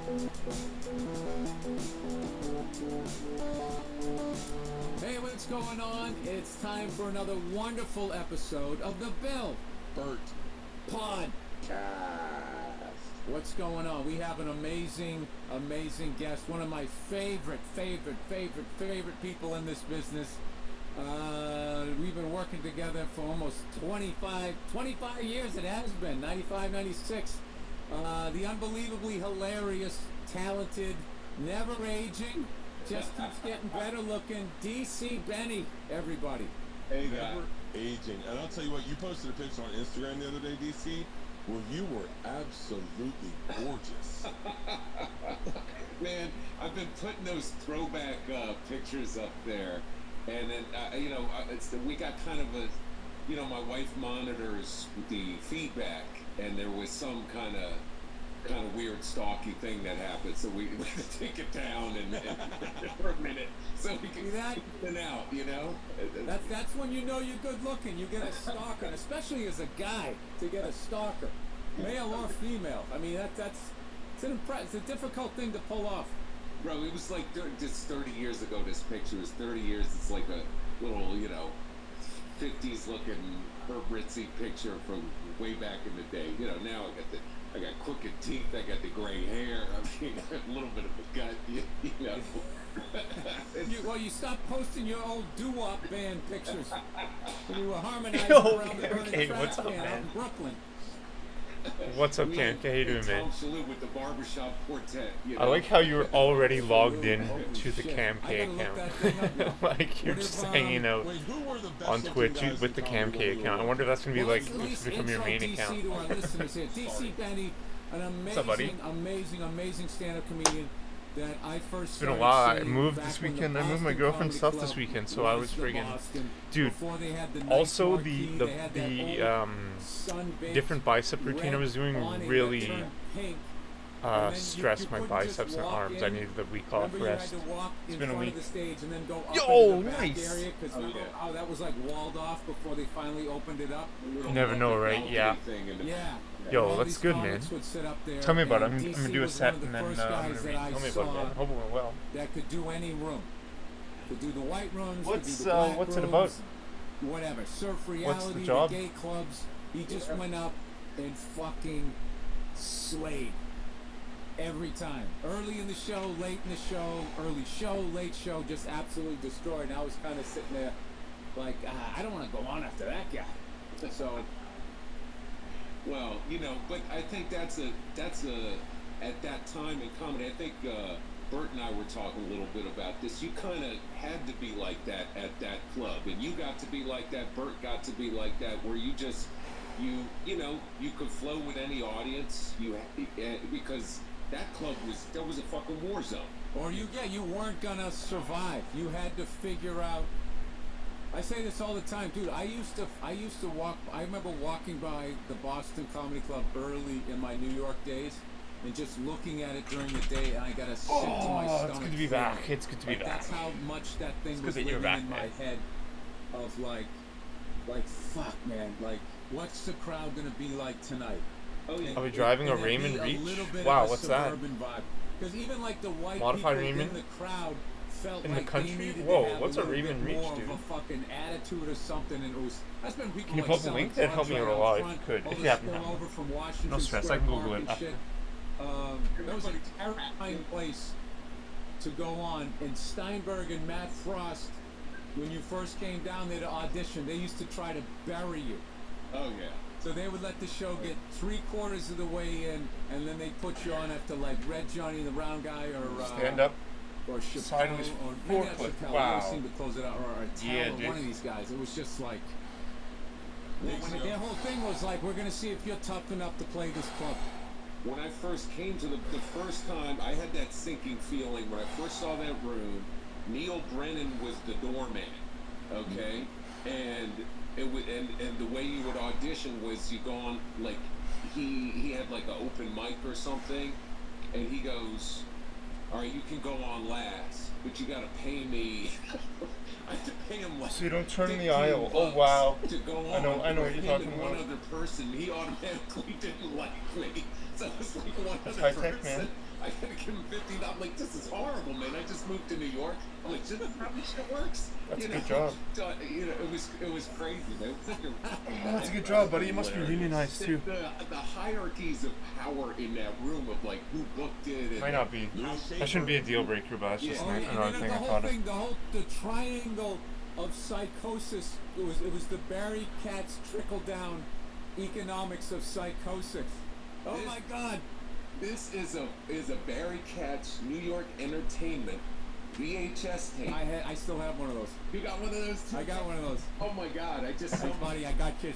Hey, what's going on? It's time for another wonderful episode of the Bill Burt Podcast. What's going on? We have an amazing guest. One of my favorite people in this business. We've been working together for almost 25 years. It has been 95, 96. The unbelievably hilarious, talented, never aging, just keeps getting better looking, DC Benny, everybody. Hey, never aging. And I'll tell you what, you posted a picture on Instagram the other day, DC, where you were absolutely gorgeous. Man, I've been putting those throwback pictures up there, and then we got kind of a, my wife monitors the feedback, and there was some kind of weird stalky thing that happened, so we had to take it down and for a minute so we can get it out, That's when you know you're good looking. You get a stalker, and especially as a guy, to get a stalker, male or female. I mean, it's a difficult thing to pull off. Bro, it was like just 30 years ago. This picture is 30 years. It's like a little, 50s looking Herb Ritzy picture from way back in the day. Now I got crooked teeth, I got the gray hair, I mean, a little bit of a gut, You stopped posting your old doo-wop band pictures when you were harmonizing around the burning trash can out in Brooklyn. What's up, Cam? How you doing, man? With the barbershop quartet, I like how you're already logged in to the Cam K account. Like, you're just hanging out on Twitch with the Cam K account. I wonder if that's going to be like, it's become your main account. DC Benny, an amazing stand-up comedian that I first It's been a while. I moved this weekend. I moved my girlfriend's stuff this weekend, so I was friggin'... Dude, also the different bicep routine I was doing really stressed my biceps and arms. I needed the week off rest. It's been a week. Yo, nice! Oh, that was like walled off before they finally opened it up. You never know, right? Yeah. Yo, that's good, man. Tell me about it. I'm gonna do a set and then I'm gonna read. Tell me about it, man. Hope it went well. That could do any room. Could do the white runs. What's could do the black what's it rooms, about? Whatever. Surf reality. What's the job? The gay clubs. He just went up and fucking slayed. Every time. Early in the show, late in the show, early show, late show, just absolutely destroyed. And I was kind of sitting there like, I don't want to go on after that guy. So... Well, but I think that's a at that time in comedy, I think Bert and I were talking a little bit about this. You kind of had to be like that at that club, and you got to be like that. Bert got to be like that, where you just you could flow with any audience. Because that club was a fucking war zone. Or you weren't gonna survive. You had to figure out. I say this all the time, dude. I used to walk. I remember walking by the Boston Comedy Club early in my New York days, and just looking at it during the day, and I got a sick to my stomach. It's good to be back. It's good to be back. That's how much that thing was living in my head. Of like, fuck, man. Like, what's the crowd gonna be like tonight? Oh yeah. Are we driving a Raymond Reach? Wow, what's that? Because even like the white Modified people Raymond? in the crowd. In the country? Whoa, what's a Raymond Reach, dude? Of a fucking attitude or something, and it was. That's been people. Can you post a link? That'd help me out a lot if you could. If you happen to. No stress, I can Google it after. That was a terrifying place to go on. And Steinberg and Matt Frost, when you first came down there to audition, they used to try to bury you. Oh yeah. So they would let the show get 3/4 of the way in, and then they put you on after like Red Johnny and the Round Guy or Stand Up. Or Chappelle, Sideways or maybe not forklift. Chappelle. Wow. They seemed to close it out, or Tell, one of these guys. It was just like their whole thing was like, we're gonna see if you're tough enough to play this club. When I first came to the first time, I had that sinking feeling when I first saw that room. Neil Brennan was the doorman, okay, and it would and the way you would audition was you go on like he had like an open mic or something, and he goes, all right, you can go on last, but you gotta pay me. I have to pay him like. So you don't turn in the aisle. Oh wow. To go on. I know what you're talking about. One other person, he automatically didn't like me, so it's like one other person. Man. I gotta just moved to New York. I'm like, isn't that how this shit works? That's a good job. So, it was crazy, man. That's a good job, buddy. You must be really nice too. The hierarchies of power in that room of like who booked it. And Might not be. That shouldn't be a deal breaker, but that's just another thing I thought of. The triangle of psychosis. It was the Barry Katz trickle down economics of psychosis. Oh my God. This is a Barry Katz New York Entertainment VHS tape. I still have one of those. You got one of those too? I got one of those. Oh my God! I just Hey buddy, I got you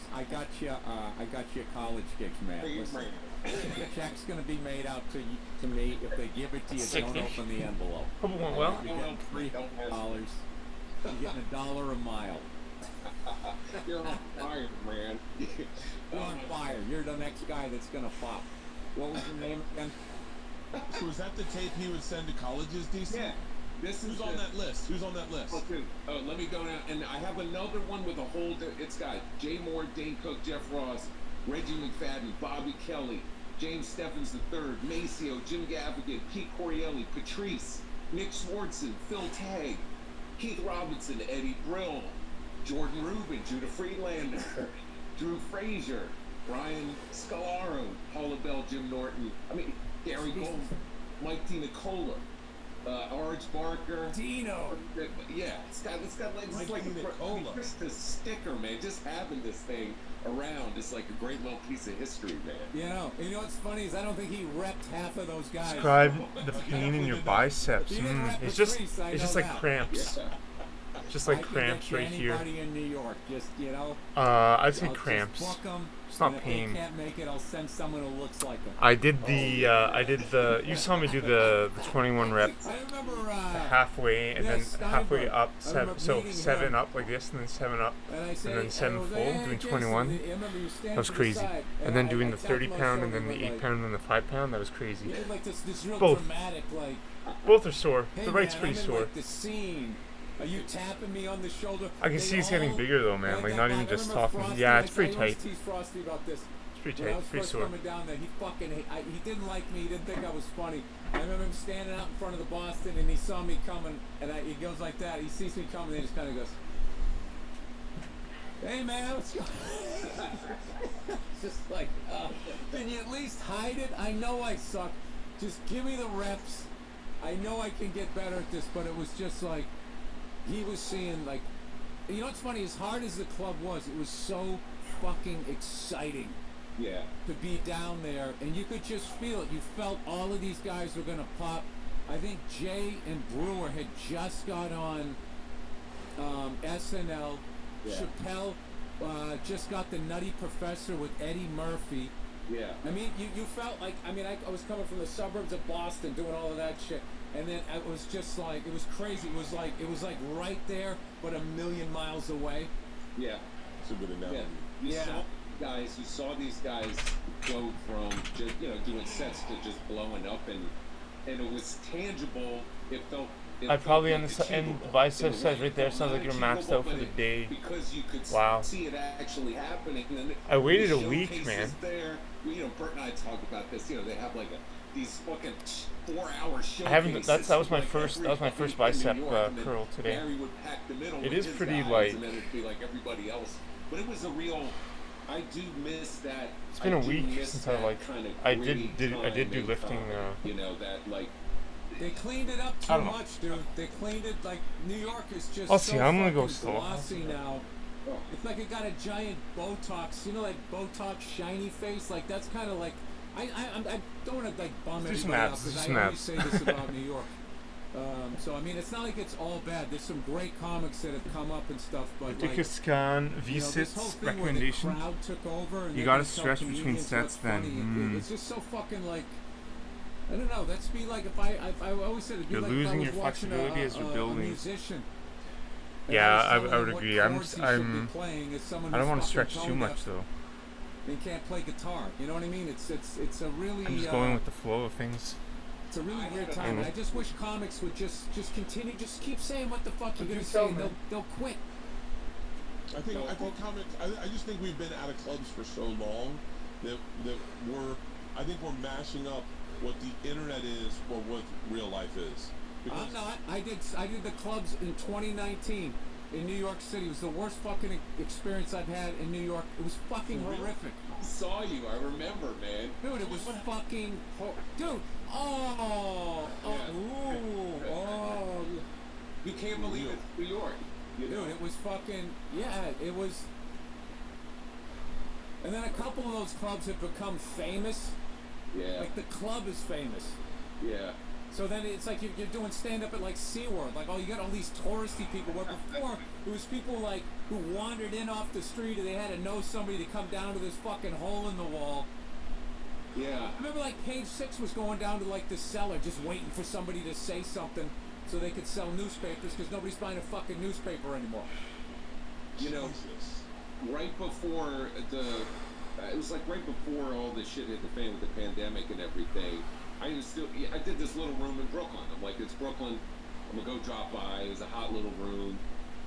college gigs, man. Listen, the check's gonna be made out to me. If they give it to you, don't open the envelope. Hope it went well. You're getting $3. You're getting $1 a mile. You're on fire, man. You're on fire. You're the next guy that's gonna pop. What was your name again? So is that the tape he would send to colleges, DC? Yeah. Who's on that list? Who's on that list? Let me go down, and I have another one with a whole. It's got Jay Moore, Dane Cook, Jeff Ross, Reggie McFadden, Bobby Kelly, James Stephens III, Maceo, Jim Gaffigan, Pete Corielli, Patrice, Nick Swartzen, Phil Tagg, Keith Robinson, Eddie Brill, Jordan Rubin, Judah Friedlander, Drew Frazier, Brian Scalaro, Paula Bell, Jim Norton. Gary Gold, Mike DiNicola, Arj Barker. Dino. Yeah, it's got like a Christmas sticker, man. Just having this thing around is like a great little piece of history, man. You know what's funny is I don't think he repped half of those guys. Describe the pain in your biceps. It's just like cramps. Yeah. Just like cramps right here. Anybody in New York, just I'd say cramps. Just book them, It's not and pain. If they can't make it, I'll send someone who looks like them. I did the you saw me do the 21 rep I remember halfway and then halfway up, I remember so meeting 7 him. up like this and then 7 up And I and say, then 7 I was full, like, hey, doing Jason, 21. I remember you stand That was to the crazy. side, And then I doing the tapped 30 my pound shoulder, and then the like, 8 pound and then the 5 pound, that was crazy. You did like this real Both. dramatic, like, Both are sore. hey The right's man, pretty I'm in, sore. like, the scene. Are you tapping me on the shoulder? I can They see it's getting all- bigger though, man. Like not even just softening. Yeah, it's pretty tight. I teased Frosty about this. It's pretty When I tight. was Pretty first sore. coming down there, he didn't like me. He didn't think I was funny. I remember him standing out in front of the Boston, and he saw me coming, and he goes like that. He sees me coming, and he just kind of goes, "Hey man, what's going?" It's just like, can you at least hide it? I know I suck. Just give me the reps. I know I can get better at this, but it was just like he was seeing like, you know what's funny? As hard as the club was, it was so fucking exciting. Yeah. To be down there, and you could just feel it. You felt all of these guys were gonna pop. I think Jay and Brewer had just got on SNL. Yeah. Chappelle just got the Nutty Professor with Eddie Murphy. Yeah. I mean, you felt like, I was coming from the suburbs of Boston doing all of that shit, and then it was just like, it was crazy. It was like right there, but a million miles away. Yeah. That's a good analogy. Yeah. You saw these guys go from just, doing sets to just blowing up, and it was tangible. It felt. I probably on the end bicep size right there sounds like you're maxed out for the day. Because you could Wow. see it actually happening. And I waited the a week, showcases man. There, Bert and I talk about this. They have like these fucking 4-hour showcases. I haven't. That was my like first. every That was my fucking first week in bicep New York, and then curl today. Barry would pack the middle It with is his pretty guys, light. and then it'd be like everybody else. But it was a real. I do miss that. It's been a week since I kind of I did do lifting. That like. They cleaned it up I too don't know. much, dude. They cleaned it like New York is just I'll so see, I'm gonna go fucking slow. glossy now. It's like it got a giant Botox, that Botox shiny face. Like that's kind of like I don't want to like bum Do some anybody out abs, because do I some always abs. say this about New York. So I mean, it's not like it's all bad. There's some great comics that have come up and stuff, but like, Scan this whole V-sits thing where the recommendation. crowd took over and You they gotta become stretch between comedians, so it's sets then. funny. It's just so fucking like. I don't know. That's be like if I always said it'd be You're like losing if I your was watching flexibility as you're a building. musician. And Yeah, was I telling him would what agree. chords he should be playing as someone I don't who's want to fucking stretch too tone much deaf though. and can't play guitar. You know what I mean? It's a really I'm just going with the flow of things. it's a really weird time. And I just wish comics would just continue, just keep saying what the fuck you're gonna say, and they'll quit. I think comics. I just think we've been out of clubs for so long that we're mashing up what the internet is or what real life is. I'm not. I did the clubs in 2019 in New York City. It was the worst fucking experience I've had in New York. It was fucking horrific. I saw you. I remember, man. Dude, it was fucking... Dude, You can't believe it's New York. Dude, it was fucking... Yeah, it was... And then a couple of those clubs have become famous. Yeah. Like, the club is famous. Yeah. So then it's like you're doing stand-up at, like, SeaWorld. Like, oh, you got all these touristy people. Where before, it was people, like, who wandered in off the street and they had to know somebody to come down to this fucking hole in the wall. Yeah. I remember, like, Page 6 was going down to, like, the cellar just waiting for somebody to say something so they could sell newspapers because nobody's buying a fucking newspaper anymore. You know, right before it was like right before all this shit hit the fan with the pandemic and everything, I did this little room in Brooklyn. I'm like, it's Brooklyn, I'm gonna go drop by. It was a hot little room,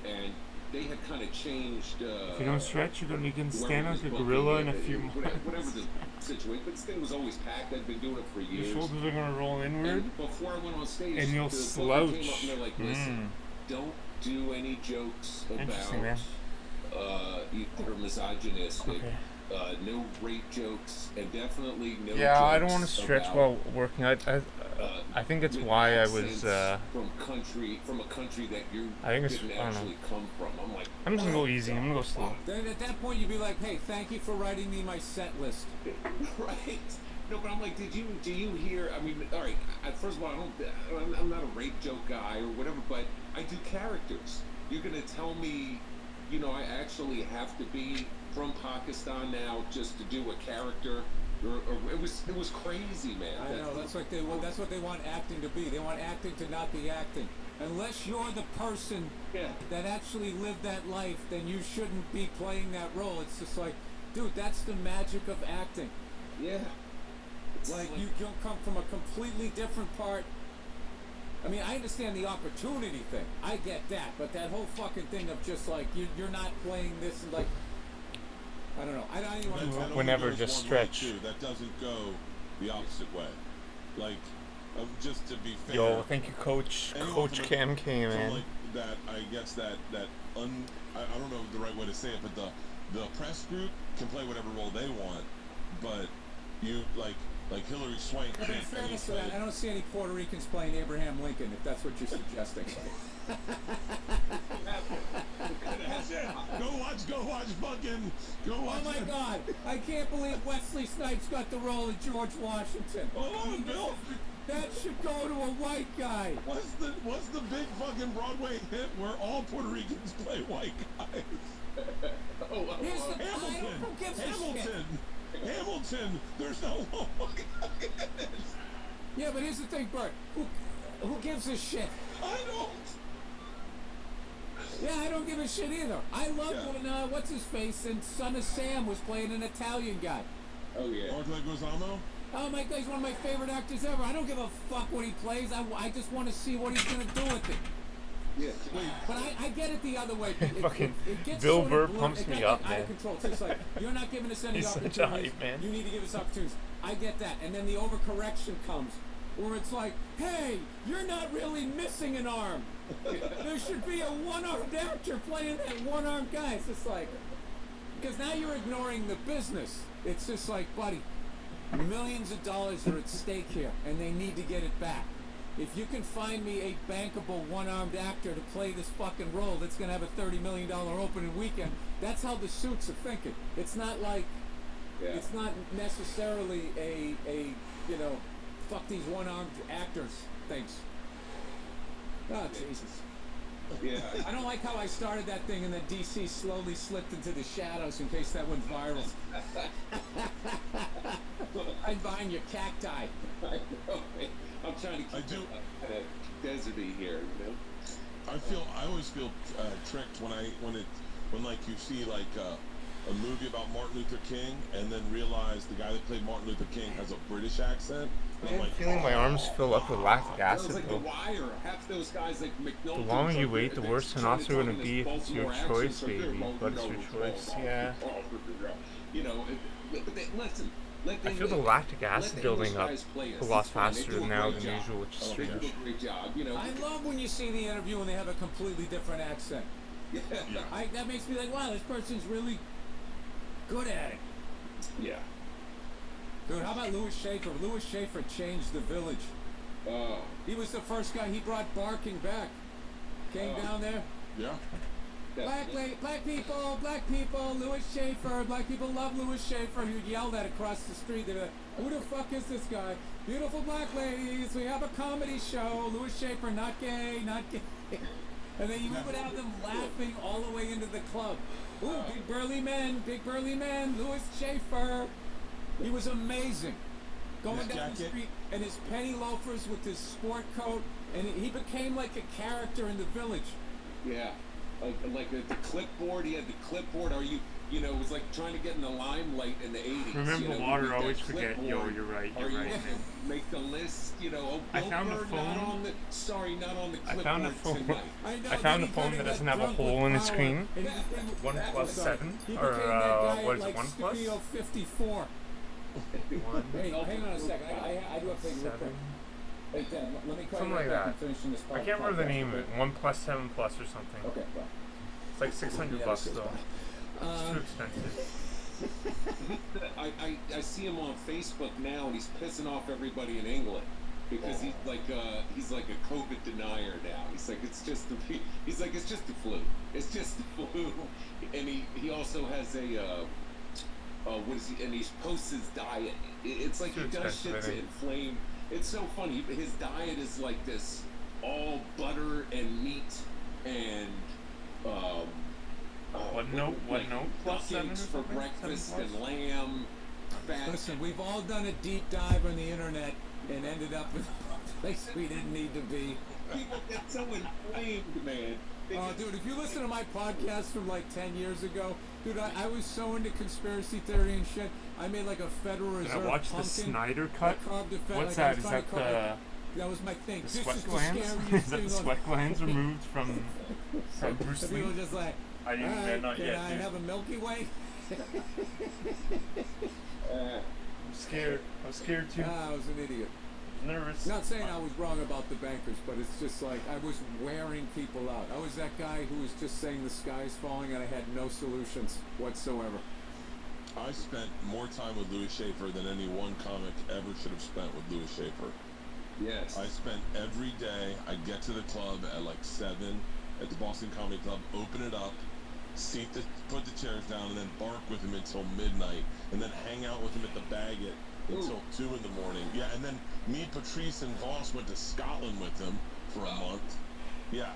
and they had kind of changed. If you don't stretch, you can stand like a gorilla in a few months. Whatever the situation, but this thing was always packed. I'd been doing it for years. Your shoulders are gonna roll inward. And before I went on stage, and you'll the slouch. came up and they're like, listen, don't do any jokes Interesting, man. Either misogynistic. Okay. No rape jokes, and definitely no. Yeah, jokes I don't want to stretch about, while working. I think it's why I was. from a country that you didn't actually come from. I'm like, I'm just gonna go easy. I'm gonna go slow. Then at that point, you'd be like, "Hey, thank you for writing me my set list." right? No, but I'm like, do you hear? I mean, all right. First of all, I'm not a rape joke guy or whatever, but I do characters. You're gonna tell me, I actually have to be from Pakistan now just to do a character, or it was crazy, man. I know that's what they want acting to be. They want acting to not be acting. Unless you're the person that actually lived that life, then you shouldn't be playing that role. It's just like, dude, that's the magic of acting. Yeah. Like you'll come from a completely different part. I mean, I understand the opportunity thing. I get that, but that whole fucking thing of just like you're not playing this and like. I don't know. I don't even want to. Whenever just stretch. That doesn't go the opposite way. Like, just to be fair. Yo, thank you, Coach Cam K, man. Like that, I guess I don't know the right way to say it, but the press group can play whatever role they want, but you like Hillary Swank But in can't. fairness to that, I don't see any Puerto Ricans playing Abraham Lincoln. If that's what you're suggesting. Go watch fucking. Go watch. Oh my God! I can't believe Wesley Snipes got the role of George Washington. Hold on, Bill. That should go to a white guy. What's the big fucking Broadway hit where all Puerto Ricans play white guys? Here's the Hamilton. Who gives a shit? Hamilton. There's no. Yeah, but here's the thing, Bert. Who gives a shit? I don't. Yeah, I don't give a shit either. I love when what's his face and Son of Sam was playing an Italian guy. Oh yeah. Mark Leguizamo. Oh my God, he's one of my favorite actors ever. I don't give a fuck what he plays. I just want to see what he's gonna do with it. Yeah. Wait. But I get it the other way. It gets Bill sort Burr of pumps me up, out man. of control. It's just like you're not giving us any He's such a opportunities. hype man. You need to give us opportunities. I get that, and then the overcorrection comes, where it's like, hey, you're not really missing an arm. There should be a one-armed actor playing that one-armed guy. It's just like, because now you're ignoring the business. It's just like, buddy, millions of dollars are at stake here, and they need to get it back. If you can find me a bankable one-armed actor to play this fucking role that's going to have a $30 million opening weekend, that's how the suits are thinking. It's not like, it's not necessarily a fuck these one-armed actors things. Oh, Jesus. Yeah. I don't like how I started that thing and then DC slowly slipped into the shadows in case that went viral. I'm behind your cacti. I know. I'm trying to keep it deserty here, I always feel tricked when like you see like a movie about Martin Luther King and then realize the guy that played Martin Luther King has a British accent. I'm like, feeling my arms fill up with lactic acid. Like The Wire. Half those guys like McNulty. The longer you wait, the worse turnouts are gonna be if it's your choice, baby. But it's your choice, yeah. But listen, Let I them, feel the lactic acid let the English building up guys play us. a lot It's fine. They faster do a now great than job. usual, which is They strange. do a great job. You know. I love when you see the interview and they have a completely different accent. Yeah. That makes me like, wow, this person's really good at it. Yeah. Dude, how about Louis Schaefer? Louis Schaefer changed the village. He was the first guy. He brought barking back. Came down there. Yeah. Black people, Louis Schaefer. Black people love Louis Schaefer. He yelled at across the street. They were like, who the fuck is this guy? Beautiful black ladies. We have a comedy show. Louis Schaefer, not gay, not gay. And then you would have them laughing all the way into the club. Ooh, big burly men, Louis Schaefer. He was amazing. Going down the street and his penny loafers with his sport coat, and he became like a character in the village. Yeah. Like the clipboard, he had the clipboard. It was like trying to get in the limelight in the 80s. Remember water, always forget. Yo, you're right. Are you make the list? I found a phone. Not on the clipboard I found a phone. tonight. I found a phone that doesn't have a hole in the screen. OnePlus 7 or what is it? OnePlus? Studio 54. Hey, hang on a second. I do have to take a look. Hey, Dan, let me call Something you like right back that. and finishing this I can't remember the name of it. OnePlus 7 Plus or something. Okay, well. It's like $600 though. It's too expensive. I see him on Facebook now, and he's pissing off everybody in England because he's like a COVID denier now. He's like it's just the flu. It's just the flu, and he also has a what is he? And he posts his diet. It's like he does shit to inflame. It's so funny. His diet is like this, all butter and meat and What note? Plus 7 or for something? breakfast and lamb. Fat. Listen, we've all done a deep dive on the internet and ended up in a place we didn't need to be. People get so inflamed, man. Dude, if you listen to my podcast from like 10 years ago, dude, I was so into conspiracy theory and shit. I made like a Federal Reserve Did I watch the pumpkin. Snyder Cut? What's that? Is that the that was my thing. the This sweat is the glands? scariest Is that thing the on- sweat glands removed from Bruce So Lee? people were just like, I didn't. all right, Not can yet, I dude. have a Milky Way? I'm scared. I was scared too. I was an idiot. Nervous. Not saying I was wrong about the bankers, but it's just like I was wearing people out. I was that guy who was just saying the sky's falling and I had no solutions whatsoever. I spent more time with Louis Schaefer than any one comic ever should have spent with Louis Schaefer. Yes. I spent every day, I'd get to the club at like 7 at the Boston Comedy Club, open it up, put the chairs down, and then bark with him until midnight, and then hang out with him at the Bagot until 2 in the morning. Yeah, and then me, Patrice, and Voss went to Scotland with him for a month. Yeah,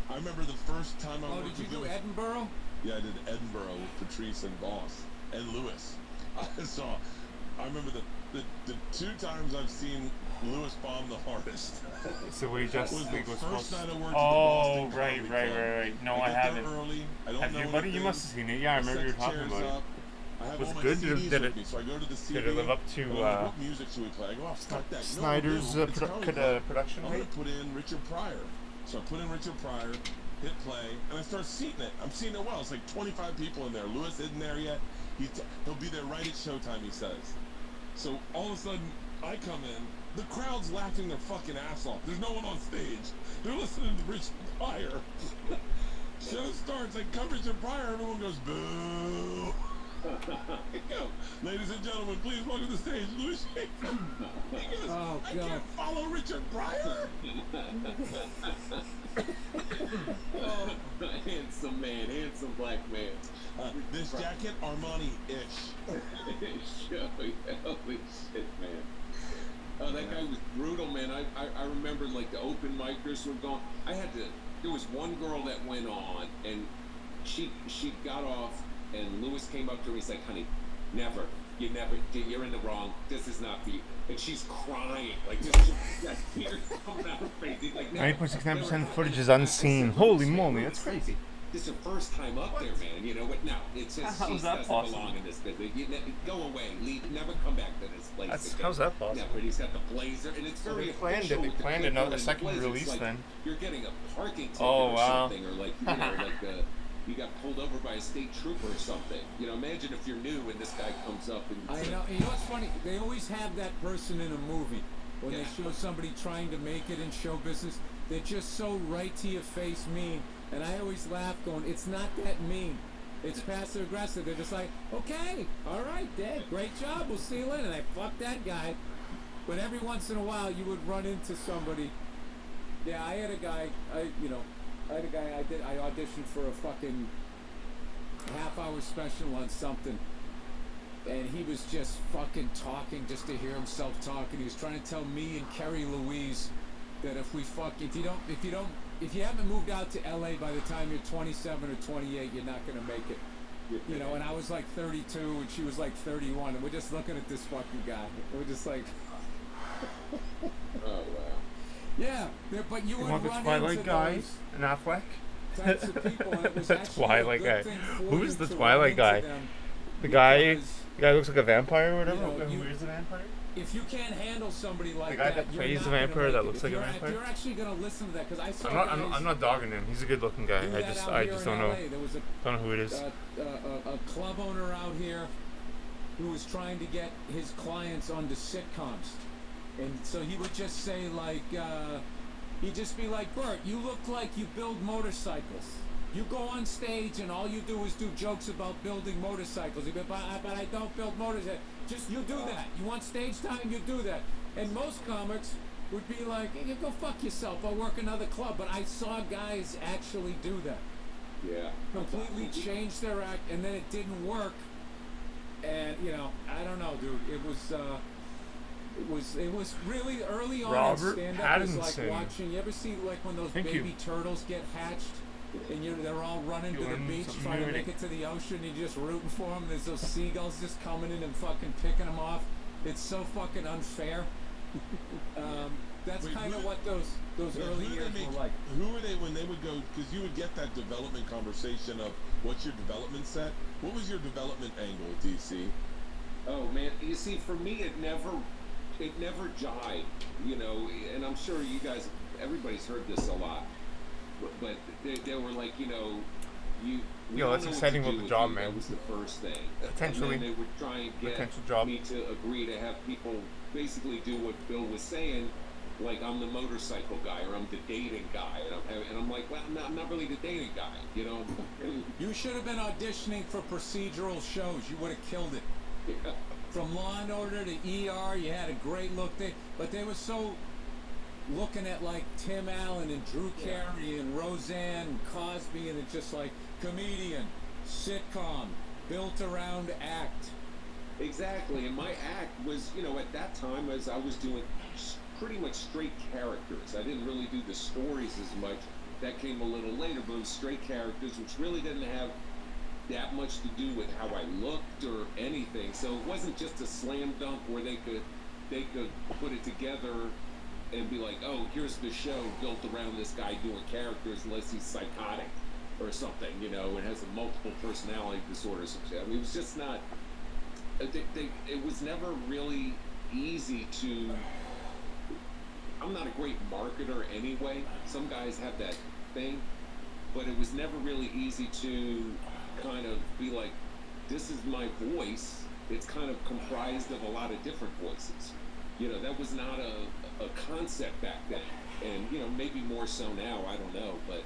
I remember the first time I worked Did you with do Edinburgh? Yeah, I did Edinburgh with Patrice and Voss and Lewis. I remember the 2 times I've seen Lewis bomb the hardest. So we just was think the was first supposed. night I worked Oh, at the Boston right. Comedy Club. No, I I get there haven't. early. I don't Have know you, buddy? You anything. must have seen it. Yeah, I remember you were talking about it. I have Was all my good? CDs Did with it- me, so I go to the CD. Did it live up to and I'm like, what music should we play? I go, fuck that. Snyder's no, it's Comedy Club. production I'm rate? gonna put in Richard Pryor. So I put in Richard Pryor, hit play, and I start seating it. I'm seeing it well. It's like 25 people in there. Lewis isn't there yet. He'll be there right at showtime, he says. So all of a sudden, I come in. The crowd's laughing their fucking ass off. There's no one on stage. They're listening to Richard Pryor. Show starts, I come Richard Pryor, everyone goes, boo. Ladies and gentlemen, please welcome to the stage, Louis Schaefer. He goes, Oh, I God. can't follow Richard Pryor. Handsome man, handsome black man. This jacket, Armani-ish. Holy shit, man. That guy was brutal, man. I remember like the open micers were going. There was one girl that went on, and she got off, and Lewis came up to her. He's like, "Honey, you're in the wrong. This is not for you." And she's crying, like just got tears coming out her face. He's like, 9.69% footage is unseen. Holy moly, that's crazy. This is her first time up there, man. You know what? No, it's just How she is that doesn't possible? belong in this business. Go away, leave, never come back to this place. again. How's that possible? Never. He's got the blazer, and it's very They planned it. official They with the planned clipboard a and second blazer. It's release like then. You're getting a parking ticket Oh, or wow. something, or like like you got pulled over by a state trooper or something. You know, imagine if you're new and this guy comes up and... I know. You know what's funny? They always have that person in a movie when Yeah. they show somebody trying to make it in show business. They're just so right to your face mean. And I always laugh going, it's not that mean. It's passive aggressive. They're just like, okay, all right, Dad, great job. We'll see you later. And I fuck that guy. But every once in a while, you would run into somebody. Yeah, I had a guy. I auditioned for a fucking half-hour special on something, and he was just fucking talking just to hear himself talk. And he was trying to tell me and Kerry Louise that if you haven't moved out to LA by the time you're 27 or 28, you're not gonna make it. You know, and I was like 32 and she was like 31, and we're just looking at this fucking guy. We're just like, Oh, wow. yeah, but you would want the run Twilight into guy? those An Affleck? types of people, and it was The actually Twilight a guy. good thing for Who you is the to Twilight run into guy? them The guy because looks like a vampire or whatever? You know, Who is a vampire? if you can't handle somebody like The guy that you're plays not the gonna vampire make that it. looks If like a you're- vampire? If you're actually gonna listen to that, because I saw I'm not dogging him. He's a good looking guy. do I that just out here don't in know. LA. There was Don't know who it is. a club owner out here who was trying to get his clients onto sitcoms, and so he would just say like, he'd just be like, Bert, you look like you build motorcycles. You go on stage and all you do is do jokes about building motorcycles. He'd be, but I don't build motorcycles. Just you do that. You want stage time, you do that. And most comics would be like, hey, you go fuck yourself. I'll work another club. But I saw guys actually do that. Yeah. Completely change their act, and then it didn't work. And you know, I don't know, dude. It was really early on. Robert Stand-up is like Pattinson. watching. You ever see like when those Thank baby you. turtles get hatched, and they're all running to the Doing beach something trying to new make it to the ocean. And you're just rooting for them. There's those seagulls just coming in and fucking picking them off. It's so fucking unfair. That's Wait, kind who of did- what those Who early do years they make? were like. Who were they when they would go? Because you would get that development conversation of what's your development set. What was your development angle, DC? Oh man, you see, for me, it never jived, you know. And I'm sure you guys, everybody's heard this a lot, but they were like, you know, we Yo, don't that's know what exciting to about do the with job, you. man. That was the first thing. Potentially. And then they would try and get Potential job. me to agree to have people basically do what Bill was saying. Like, I'm the motorcycle guy, or I'm the dating guy, and I'm like, well, I'm not really the dating guy, you know. You should have been auditioning for procedural shows. You would have killed it. Yeah. From Law and Order to ER, you had a great look there, but they were so looking at like Tim Allen and Drew Carey and Roseanne and Cosby, and it's just like comedian, sitcom, built around act. Exactly, and my act was, you know, at that time, as I was doing pretty much straight characters. I didn't really do the stories as much. That came a little later, but it was straight characters, which really didn't have that much to do with how I looked or anything. So it wasn't just a slam dunk where they could put it together and be like, oh, here's the show built around this guy doing characters, unless he's psychotic or something, you know, and has a multiple personality disorder or something. I mean, it was just not. It was never really easy to. I'm not a great marketer anyway. Some guys have that thing, but it was never really easy to kind of be like, this is my voice. It's kind of comprised of a lot of different voices. You know, that was not a concept back then. And, you know, maybe more so now, I don't know. But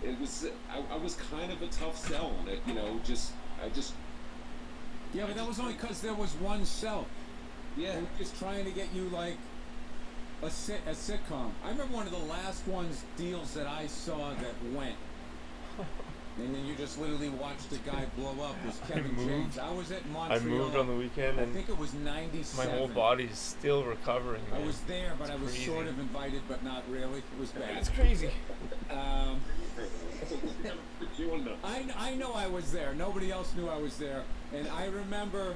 it was, I was kind of a tough sell on it, you know, Yeah, but that was only because there was one cell. yeah. They were just trying to get you like a sitcom. I remember one of the last deals that I saw that went. And then you just literally watched the guy blow up was Kevin moved. James. I was at I Montreal. moved on the weekend I and think it was my 97. whole body's still recovering. I man. was there, but I was crazy. sort of invited, but not really. It was bad. It's crazy. I know I was there. Nobody else knew I was there. And I remember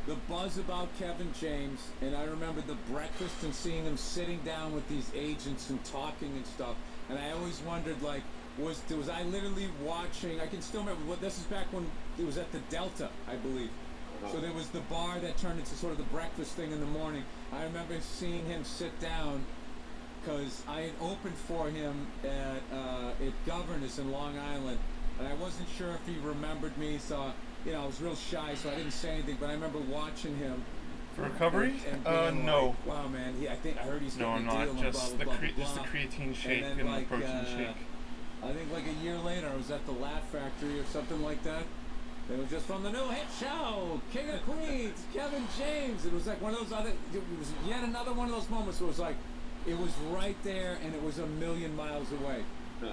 the buzz about Kevin James, and I remember the breakfast and seeing him sitting down with these agents and talking and stuff. And I always wondered, like, was I literally watching? I can still remember. This is back when it was at the Delta, I believe. So there was the bar that turned into sort of the breakfast thing in the morning. I remember seeing him sit down because I had opened for him at Governors in Long Island, and I wasn't sure if he remembered me, so I was real shy, so I didn't say anything. But I remember watching him. For recovery? And being No. like, wow, man, I heard he's No, getting I'm a deal not. and Just blah, blah, blah, just the blah. creatine shake And and, then, the protein shake. I think like a year later, I was at the Laugh Factory or something like that. It was just from the new hit show, King of Queens, Kevin James. It was like one of those it was yet another one of those moments where it was like, it was right there and it was a million miles away. Huh.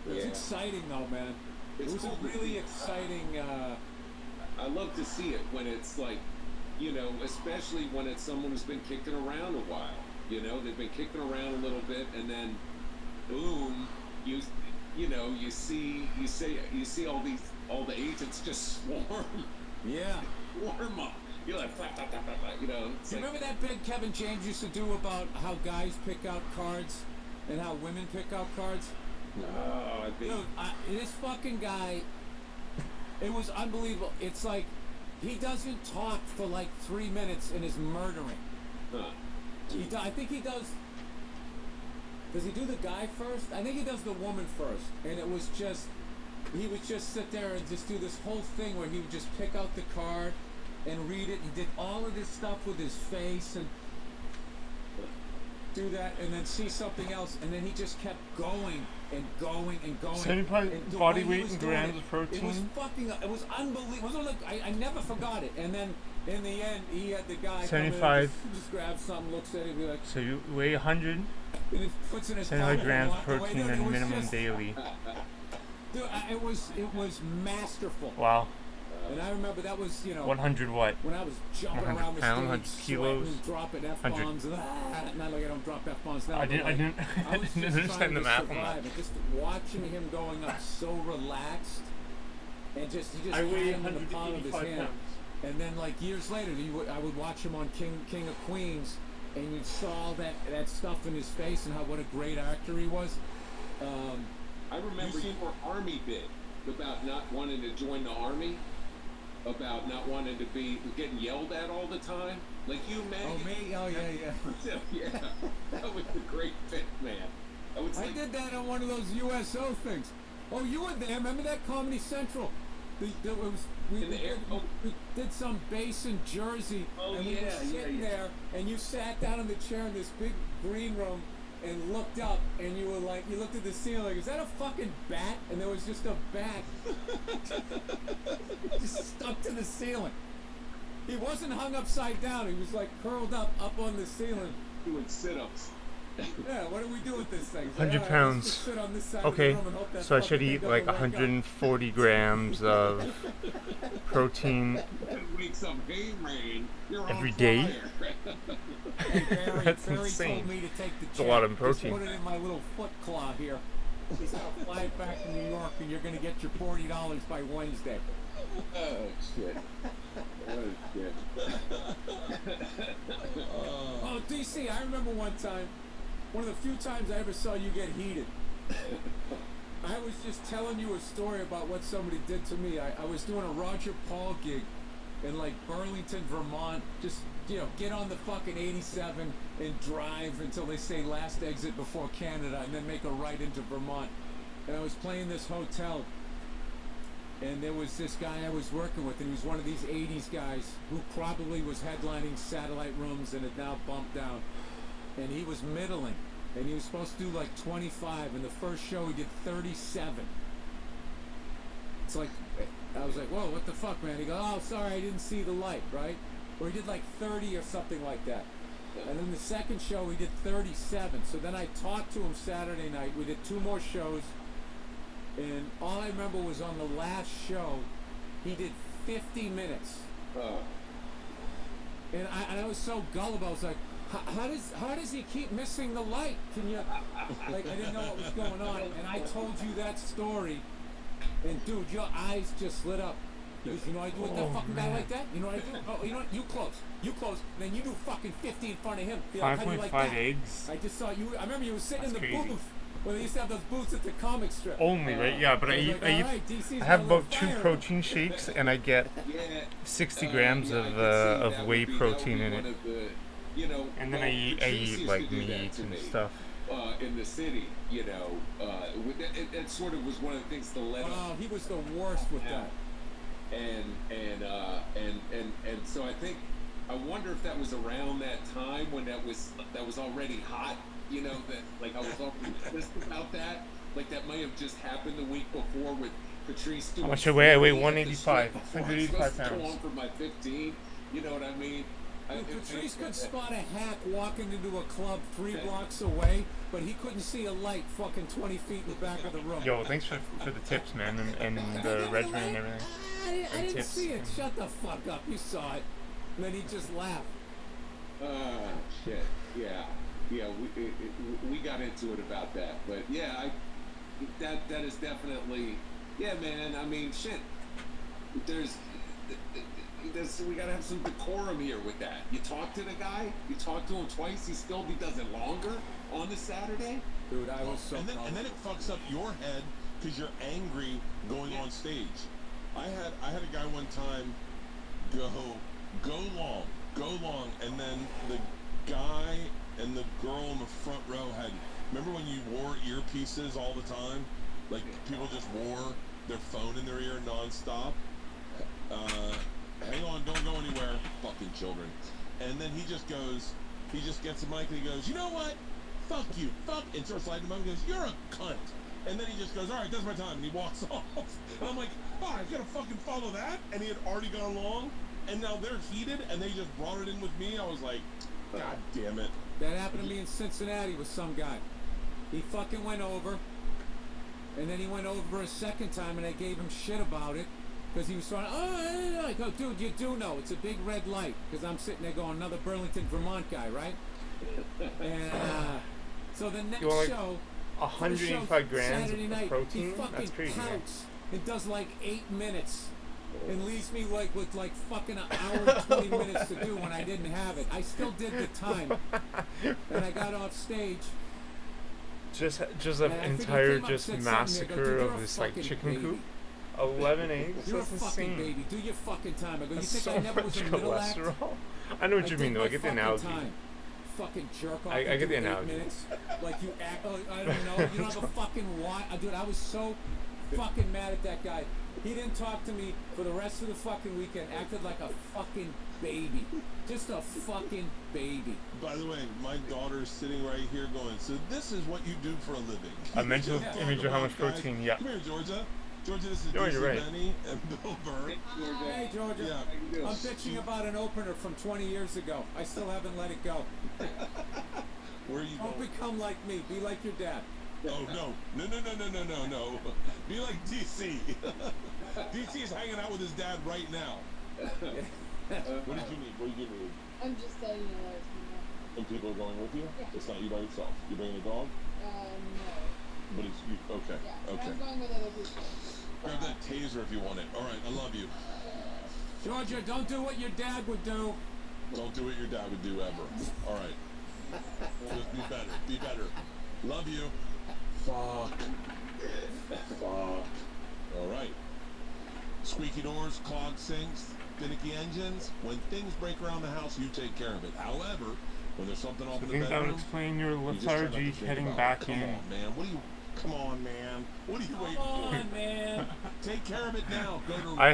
It was Yeah. exciting though, man. It's It was cool a really exciting, I love to see it when it's like, especially when it's someone who's been kicking around a while. They've been kicking around a little bit, and then, boom, you see all the agents just swarm yeah. up. You're like, flat, flat, flat, flat, flat, It's Do you like, remember that bit Kevin James used to do about how guys pick out cards and how women pick out cards? oh, I think. Dude, this fucking guy, it was unbelievable. It's like, he doesn't talk for like 3 minutes and is murdering. Huh. I think he does. Does he do the guy first? I think he does the woman first. And it was just, he would just sit there and just do this whole thing where he would just pick out the card and read it. He did all of this stuff with his face and do that and then see something else. And then he just kept going and going and going. 75 And the body way he weight was in doing grams it, of protein. it was unbelievable. It was like, I never forgot it. And then in the end, he had the guy 75. come in, just grab something, looks at it, and be like, So you weigh 100, and he puts in his 75 pocket grams and walked away. protein Dude, and it was minimum just- daily. Dude, it was masterful. Wow. And I remember that was, 100 what? when I was jumping 100 around the pounds, stage, 100 kilos, sweating, dropping 100. F-bombs, and not like I don't drop F-bombs now. I didn't but, like, I was didn't just understand trying the to math on survive, that. and just watching him going up so relaxed, and he just I had weigh him in the palm of his 185 hand. pounds. And then like years later, I would watch him on King of Queens, and you saw that stuff in his face and what a great actor he was. I remember your army bit about not wanting to join the army, about not wanting to be getting yelled at all the time. Like you, man. Oh me? Oh yeah. Yeah, that was a great bit, man. I did that on one of those USO things. Oh, you were there. Remember that Comedy Central? We did some base in Jersey, and we were sitting there, and you sat down in the chair in this big green room and looked up, and you looked at the ceiling. Is that a fucking bat? And there was just a bat just stuck to the ceiling. He wasn't hung upside down. He was like curled up on the ceiling. doing sit-ups. Yeah, what do we do with this thing? 100 Let's pounds. just sit on this side of the Okay, room and hope that so I fucking should thing eat doesn't like wake up. 140 grams of protein It wakes up, hey man, you're every on day. fire. Hey, Barry, That's Barry insane. told me to take the It's a lot of check. protein. Just put it in my little foot claw here. He's gonna fly it back to New York, and you're gonna get your $40 by Wednesday. Oh shit. Oh shit. Oh, DC, I remember one time, one of the few times I ever saw you get heated. I was just telling you a story about what somebody did to me. I was doing a Roger Paul gig in like Burlington, Vermont. Just, get on the fucking 87 and drive until they say last exit before Canada and then make a right into Vermont. And I was playing this hotel. And there was this guy I was working with, and he was one of these 80s guys who probably was headlining satellite rooms and had now bumped down. And he was middling, and he was supposed to do like 25, and the first show he did 37. It's like, I was like, whoa, what the fuck, man? He goes, oh, sorry, I didn't see the light, right? Or he did like 30 or something like that. And then the second show he did 37. So then I talked to him Saturday night. We did 2 more shows. And all I remember was on the last show, he did 50 minutes. And I was so gullible. I was like, how does he keep missing the light? Can you, like, I didn't know what was going on. And I told you that story. And dude, your eyes just lit up. He goes, I do with that fucking guy like that? You know what I do? Oh, you know what? You close. And then you do fucking 50 in front of him. How do you like 5.5 that? eggs. I just saw you. I remember you were sitting That's in the crazy. booth. Well, they used to have those booths at the comic strip. Only, right? Yeah, but I was eat, like, I eat, "Alright, DC's I have got a little about 2 fire." protein shakes, and I get Yeah. 60 grams yeah, I of could see that whey would be- protein that in would be it. one of you know. And then well, I Patrice eat used like to do that meat to and me, stuff. in the city, you know. It sort of was one of the things to let him. Oh, he was the worst with that. And so I wonder if that was around that time when that was already hot, you know, that like I was already pissed about that, like that may have just happened the week before with Patrice doing. How much I weigh? I weigh 185. 185 Go pounds. on for my 15. You know what I mean? Patrice could spot a hack walking into a club 3 blocks away, but he couldn't see a light fucking 20 feet in the back of the room. Yo, thanks for the tips, man, and the regimen and everything. I didn't tips. see it. Shut the fuck up. You saw it. And then he just laughed. Shit. Yeah. We got into it about that, but yeah, that is definitely, yeah, man. I mean, shit. There's we gotta have some decorum here with that. You talk to the guy, you talk to him twice, he does it longer on the Saturday. Dude, I was so. And then it fucks up your head because you're angry going on stage. I had a guy one time go long, and then the guy and the girl in the front row had. Remember when you wore earpieces all the time? Like people just wore their phone in their ear nonstop. Hang on, don't go anywhere, fucking children. And then he just gets the mic and he goes, you know what? Fuck you, and starts lighting him up and goes, you're a cunt. And then he just goes, all right, that's my time, and he walks off. And I'm like, oh, I gotta fucking follow that? And he had already gone long, and now they're heated, and they just brought it in with me. I was like, God damn it. That happened to me in Cincinnati with some guy. He fucking went over, and then he went over a second time, and I gave him shit about it. Because he was trying, I go, dude, you do know, it's a big red light. Because I'm sitting there going, another Burlington, Vermont guy, right? And so the next show, 185 grams Saturday of night, protein? he fucking That's crazy, man. pouts and does like 8 minutes. And leaves me like with like fucking an hour and 20 minutes to do when I didn't have it. I still did the time. And I got off stage. Just And an I think he entire came up, just said something, they go, massacre "Dude, you're of a this like fucking chicken baby. coop. 11 eggs? You're That's a fucking insane. baby. Do your fucking time. I go, you That's think so I never was a much middle act? cholesterol. I know what you mean though. I get the analogy. Time. Fucking jerk off. I get do the 8 analogy. minutes. Like you act. Oh, I don't know. You don't have a fucking why. Dude, I was so fucking mad at that guy. He didn't talk to me for the rest of the fucking weekend. Acted like a fucking baby. Just a fucking baby. By the way, my daughter's sitting right here going, so this is what you do for a living. A mental Just image of how much guys. protein, yeah. Come here, Georgia. Georgia, this is No, you're DC right. Benny and Bill Burr. Hey, Georgia. Yeah. How you doing? I'm bitching about an opener from 20 years ago. I still haven't let it go. Where are you Don't going? become like me. Be like your dad. Oh, no. No. Be like DC. DC is hanging out with his dad right now. What did you need? What did you need? I'm just letting you know there's more. And people are going with you? Yeah. It's not you by yourself. You're bringing a dog? No. But it's you. Okay. Yeah. Okay. I'm going with other people. Grab that taser if you want it. All right. I love you. Georgia, don't do what your dad would do. Don't do what your dad would do ever. All right. Just be better. Be better. Love you. Fuck. All right. Squeaky doors, clogged sinks, finicky engines. When things break around the house, you take care of it. However, when there's something off I in the think that would bedroom, explain your you just try not to lethargy think heading about back it. in. Come on, man. What are you waiting Come for? on, man. Take care of it now. Go to I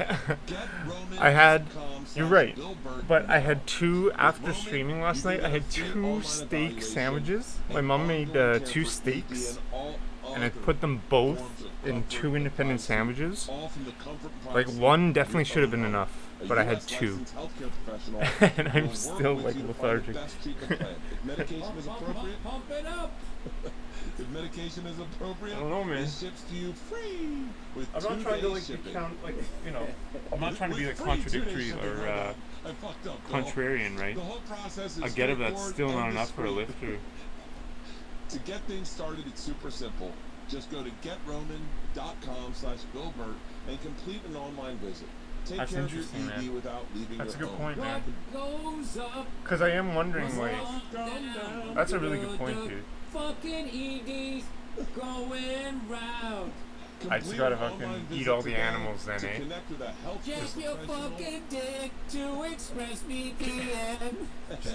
had, GetRoman.com/Bill you're right, Burton but I now. had two, With after Roman, streaming last you can night, I get a had free 2 online steak evaluation sandwiches. My and mom made ongoing care 2 for safety steaks, all and I other put them both forms of in comfort 2 and independent privacy, sandwiches. all from the comfort and Like, privacy one of definitely your should have own been home. enough, A but I had US 2. licensed healthcare professional And will I'm work still, with like, you to find the lethargic. best treatment plan. If medication is appropriate, Pump it up. if medication is appropriate, I don't know, man. it ships to you free with I'm not 2 trying to, days like, shipping. I'm not trying to be, like, With free 2 days contradictory shipping, or, my bad. I fucked up, Bill. contrarian, right? The whole process is I get it, but that's straightforward still not and enough for a discreet. lifter. To get things started, it's super simple. Just go to GetRoman.com/BillBurt and complete an online visit. Take That's care of your interesting, ED man. without leaving That's a your good home. point, man. What goes up? Because I am wondering, like, Down, that's a really good point, the dude. Fucking EDs going round. I just Complete gotta an fucking online eat visit all the today animals then, to eh? connect with a healthcare Check your professional fucking dick to ExpressVPN.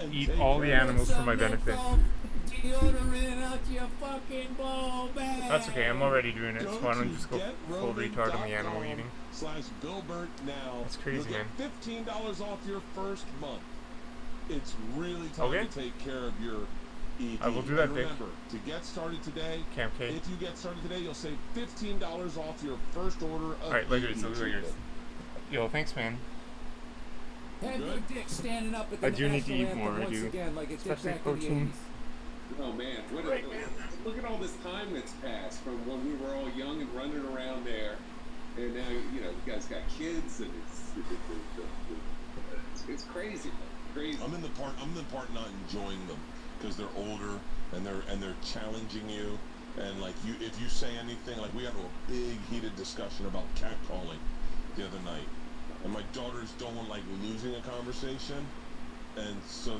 and Eat take all the care. animals for my benefit. Deodorant out your fucking ball bag. That's okay, I'm already doing it, so Go why don't to you just go full retard on the animal eating? /BillBurnt now. That's crazy, You'll man. get $15 off your first month. It's really time Okay. to take care of your ED. I will do that, and Vic. remember, to get started today, Camp K. if you get started today, you'll save $15 off your first order of Alright, later, ED so later. treatment. Yo, thanks, man. Have your dick standing up at the I do need to national eat anthem more, I once do. again, like it did Especially back in the protein. 80s. Oh man, look at all this time that's passed from when we were all young and running around there, and now you guys got kids, and it's crazy, crazy. I'm in the part not enjoying them because they're older and they're challenging you, and like if you say anything, like we got into a big heated discussion about catcalling the other night, and my daughters don't want like losing a conversation, and so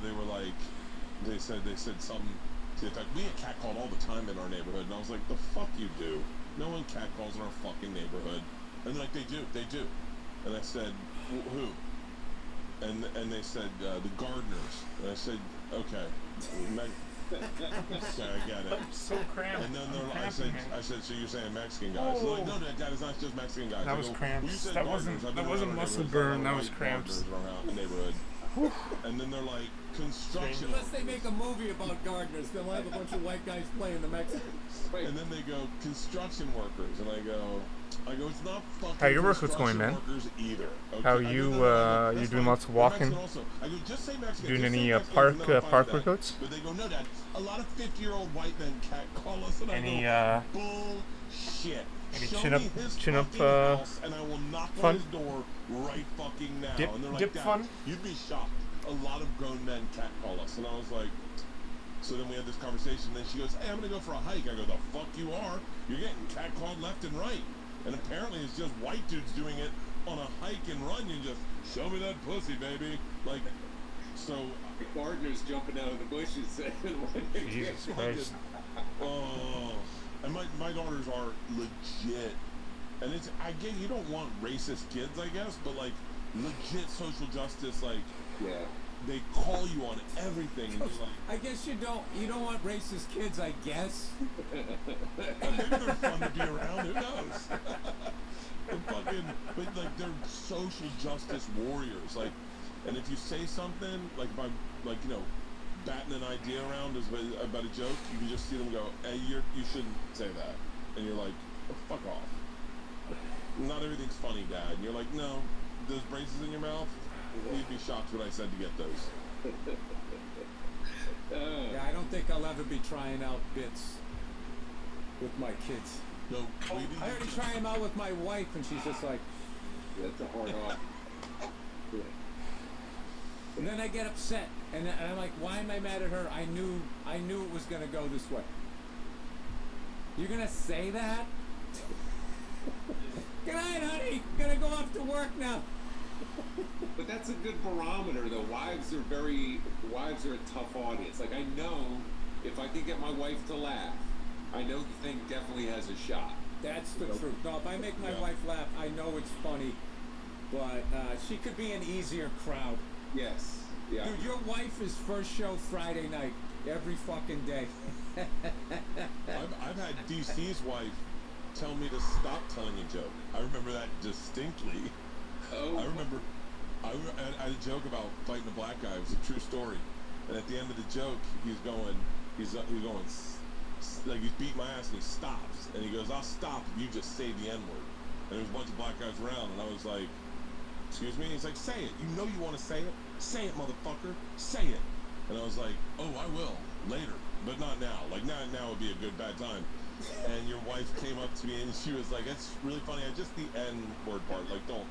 they said something to the effect, we get catcalled all the time in our neighborhood, and I was like, the fuck you do? No one catcalls in our fucking neighborhood. And they're like, they do. And I said, who? And they said, the gardeners. And I said, okay. Okay, I get it. So cramped. And then I'm I said, so you're saying Mexican guys? They're like, no, Dad, it's not just Mexican guys. That I was go, cramps. well, you said That gardeners. wasn't- I've that been wasn't around our muscle neighborhood, burn, so that I was like cramps. gardeners around the neighborhood. And then they're like, construction. Unless they make a movie about gardeners, they'll have a bunch of white guys playing the Mexicans. And then they go, construction workers. And I go, it's not fucking How your workout's going, man? workers either. Okay? How I go, you, no, you that's doing fine. lots of They're walking? Mexican also. I go, just say Mexican. Doing just say any Mexican, park and then I'm fine park with that. workouts? But they go, no, Dad. A lot of 50-year-old white men call us, and Any I go, bullshit. any Show chin up- me his chin up, fucking house, and I will knock fun? on his door right fucking now. Dip- and they're like, dip Dad, fun? you'd be shocked. A lot of grown men catcall us, and I was like. So then we had this conversation, and then she goes, hey, I'm going to go for a hike. I go, the fuck you are? You're getting catcalled left and right. And apparently it's just white dudes doing it on a hike and run. You just, show me that pussy, baby. Like, so... The gardeners jumping out of the bushes. Jesus Christ. Oh, and my daughters are legit. And it's, I get you don't want racist kids, I guess, but like, legit social justice, like... Yeah. They call you on everything, and you're like, I guess you don't want racist kids, I guess. maybe they're fun to be around. Who knows? But like they're social justice warriors. Like, and if you say something like if I'm like batting an idea around about a joke, you can just see them go, "Hey, you shouldn't say that," and you're like, oh, "Fuck off." Not everything's funny, Dad. And you're like, "No, those braces in your mouth." You'd be shocked what I said to get those. Yeah, I don't think I'll ever be trying out bits with my kids. No, I already try them out with my wife, and she's just like, That's a hard off. Yeah. and then I get upset, and I'm like, why am I mad at her? I knew it was gonna go this way. You're gonna say that? Good night, honey. Gonna go off to work now. But that's a good barometer, though. Wives are a tough audience. Like, I know if I can get my wife to laugh, I know the thing definitely has a shot. That's the truth. No, if I make my wife laugh, I know it's funny, but she could be an easier crowd. Yes. Yeah. Dude, your wife is first show Friday night every fucking day. I've had DC's wife tell me to stop telling a joke. I remember that distinctly. Oh. I remember I had a joke about fighting a black guy. It was a true story. And at the end of the joke, he's going, like he's beating my ass, and he stops. And he goes, I'll stop if you just say the N-word. And there's a bunch of black guys around, and I was like, excuse me? He's like, say it. You know you want to say it? Say it, motherfucker. Say it. And I was like, oh, I will. Later. But not now. Like, now would be a good bad time. And your wife came up to me, and she was like, it's really funny. I just the N-word part. Like, don't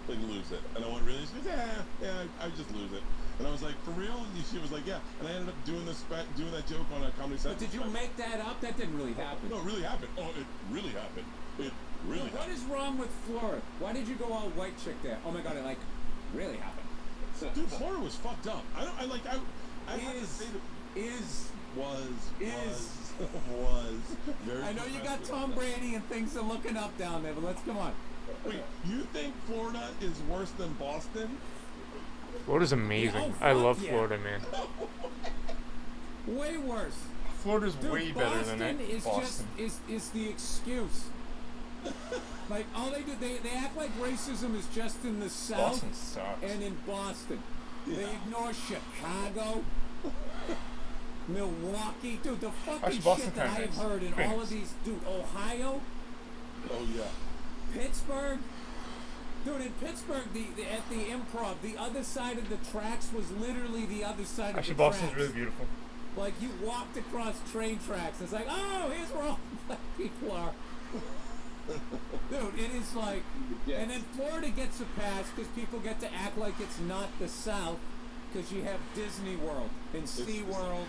lose it. And I went, really? She goes, yeah, I just lose it. And I was like, for real? And she was like, yeah. And I ended up doing that joke on a Comedy But Central. did you make that up? That didn't really happen. No, it really happened. Oh, it really happened. It really What happened. is wrong with Florida? Why did you go all white chick there? Oh my god, it really happened. Dude, Florida was fucked up. I have to say that Was Is. very. I know you got professional. Tom Brady and things are looking up down there, but let's come on. Wait, you think Florida is worse than Boston? Florida's amazing. Yeah, oh, I love fuck yeah. Florida, man. Way worse. Florida's Dude, way better Boston than is Boston. is the excuse. Like all they do, they act like racism is just in the South Boston sucks. and in Boston. They ignore Chicago, Milwaukee, dude. The fucking Actually, Boston shit that I kinda have is heard in all famous. of these, dude. Ohio, Oh yeah. Pittsburgh. Dude, in Pittsburgh, at the Improv, the other side of the tracks was literally the other side Actually, of the Boston's tracks. really beautiful. Like you walked across train tracks. It's like, oh, here's where all the black people are. Dude, it is like, and then Florida gets a pass because people get to act like it's not the South because you have Disney World and SeaWorld.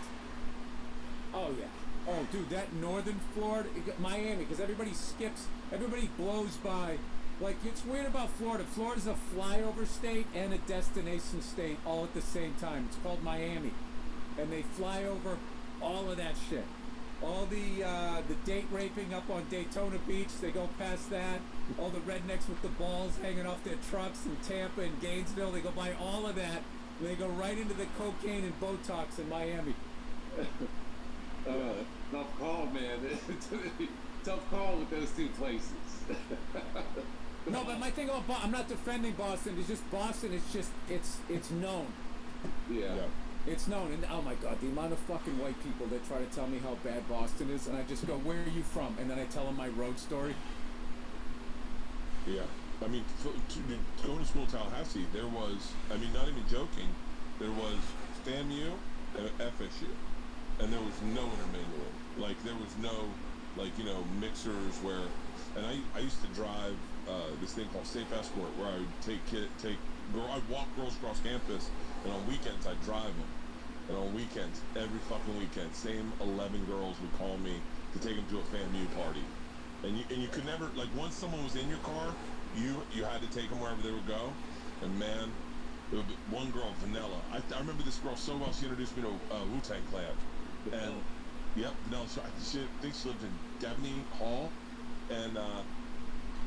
Oh yeah. Oh, dude, that northern Florida, Miami, because everybody blows by. Like, it's weird about Florida. Florida's a flyover state and a destination state all at the same time. It's called Miami. And they fly over all of that shit. All the date raping up on Daytona Beach, they go past that. All the rednecks with the balls hanging off their trucks in Tampa and Gainesville, they go by all of that. And they go right into the cocaine and Botox in Miami. Tough call, man. Tough call with those two places. No, but my thing about I'm not defending Boston. It's just Boston. It's known. Yeah. It's known, and oh my God, the amount of fucking white people that try to tell me how bad Boston is, and I just go, "Where are you from?" And then I tell them my road story. Yeah. I mean, going to school in Tallahassee, there was, I mean, not even joking, there was FAMU and FSU, and there was no intermingling. Like, there was no, like, you know, mixers where, and I used to drive this thing called Safe Escort, where I would I'd walk girls across campus, and on weekends I'd drive them. And on weekends, every fucking weekend, same 11 girls would call me to take them to a FAMU party. And you could never, like, once someone was in your car, you had to take them wherever they would go. And man, there would be one girl, Vanilla. I remember this girl so well. She introduced me to Wu-Tang Clan. And yep, Vanilla. I think she lived in Devney Hall. And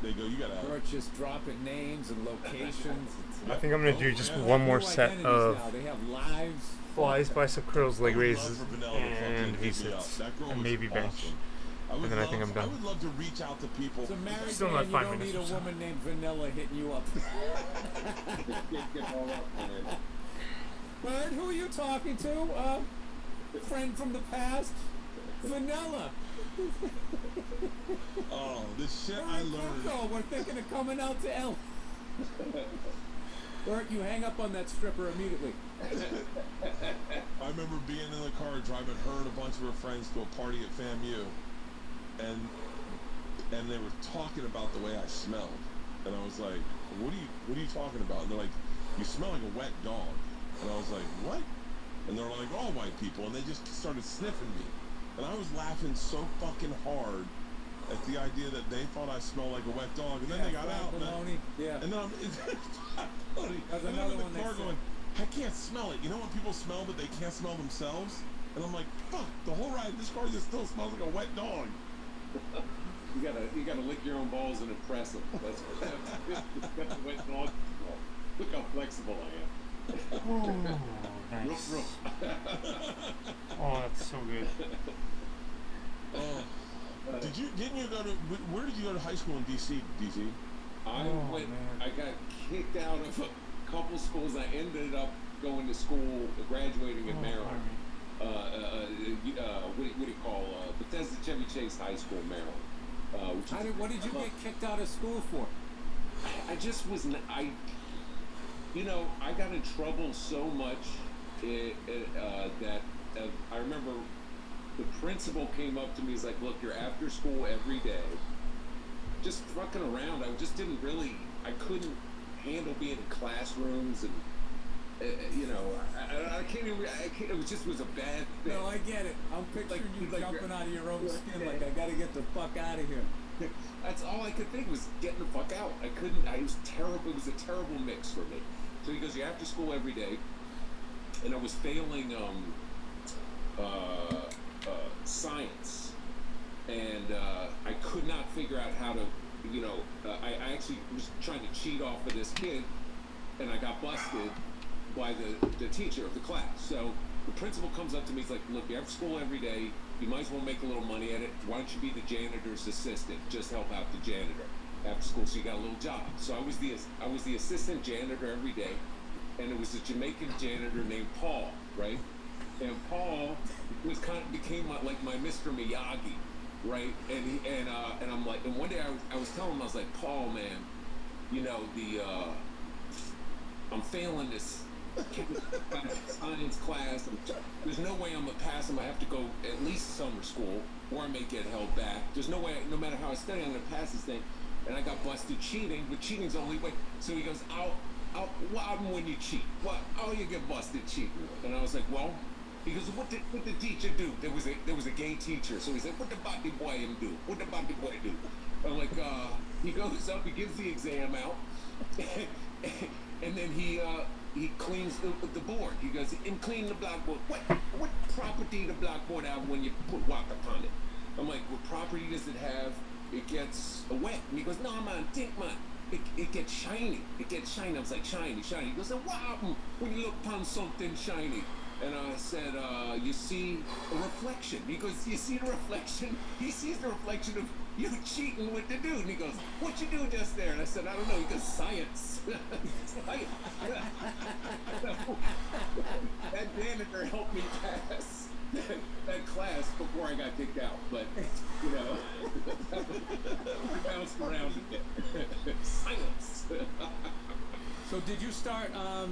they go, you gotta. We're just dropping names and locations. I think I'm gonna do just one more set of now. They have lives. flies, bicep curls, leg I would love raises, for Vanilla to fucking and hit me V-sits, up. That girl and was maybe bench. awesome. And then I think I'm I done. would love to reach out to people. As a married Still man, not you 5 don't minutes need a or so. woman named Vanilla hitting you up. Get all up, man. Bird, who are you talking to? Friend from the past? Vanilla. Oh, this shit Where I did you learned. go? We're thinking of coming out to L. Bert, you hang up on that stripper immediately. I remember being in the car driving her and a bunch of her friends to a party at FAMU, and they were talking about the way I smelled, and I was like, what are you talking about? And they're like, you smell like a wet dog. And I was like, what? And they're like, all white people, and they just started sniffing me, and I was laughing so fucking hard at the idea that they thought I smelled like a wet dog, and then they got out, Yeah. and then I'm There's and then another I'm in one the they car said. going, I can't smell it. You know when people smell but they can't smell themselves? And I'm like, fuck, the whole ride, this car just still smells like a wet dog. You gotta lick your own balls and impress them. That's the way it's all. Look how flexible I am. Oh, nice. Roof. Oh, that's so good. Didn't you go to, where did you go to high school in DC, DZ? I Oh, went. man. I got kicked out of a couple schools. I ended up going to school, graduating in Maryland. What do you call Bethesda Chevy Chase High School, Maryland. What did you get kicked out of school for? I just was. I got in trouble so much that I remember the principal came up to me. He's like, "Look, you're after school every day, just fucking around. I just didn't really. I couldn't handle being in classrooms and." I can't even. It was a bad thing. No, I get it. I'm picturing you like jumping you're- out of your own skin Yeah. like, I gotta get the fuck out of here. That's all I could think was getting the fuck out. I couldn't. It was terrible. It was a terrible mix for me. So he goes, "You're after school every day," and I was failing. I actually was trying to cheat off of this kid, and I got busted by the teacher of the class. So the principal comes up to me, he's like, look, you're at school every day, you might as well make a little money at it. Why don't you be the janitor's assistant? Just help out the janitor after school, so you got a little job. So I was the assistant janitor every day, and it was a Jamaican janitor named Paul, right? And Paul was became my Mr. Miyagi, right? And I'm like, and one day I was telling him, I was like, Paul, man, I'm failing this science class. There's no way I'm gonna pass them. I have to go at least summer school, or I may get held back. There's no way, no matter how I study, I'm gonna pass this thing. And I got busted cheating, but cheating's the only way. So he goes, what happens when you cheat? What? Oh, you get busted cheating. And I was like, well, he goes, what did the teacher do? There was a gay teacher. So he said, what the body boy him do? What the body boy do? I'm like, he goes up, he gives the exam out, and then he cleans the board. He goes, and clean the blackboard. What property the blackboard have when you put wax upon it? I'm like, what property does it have? It gets wet. And he goes, no, man, think, man. It gets shiny. It gets shiny. I was like, shiny. He goes, what happens when you look upon something shiny? And I said, you see a reflection. He goes, you see the reflection? He sees the reflection of you cheating with the dude. And he goes, what you do just there? And I said, I don't know. He goes, science. Science. That janitor helped me pass that class before I got kicked out. But, we bounced around a bit. Science. So did you start, how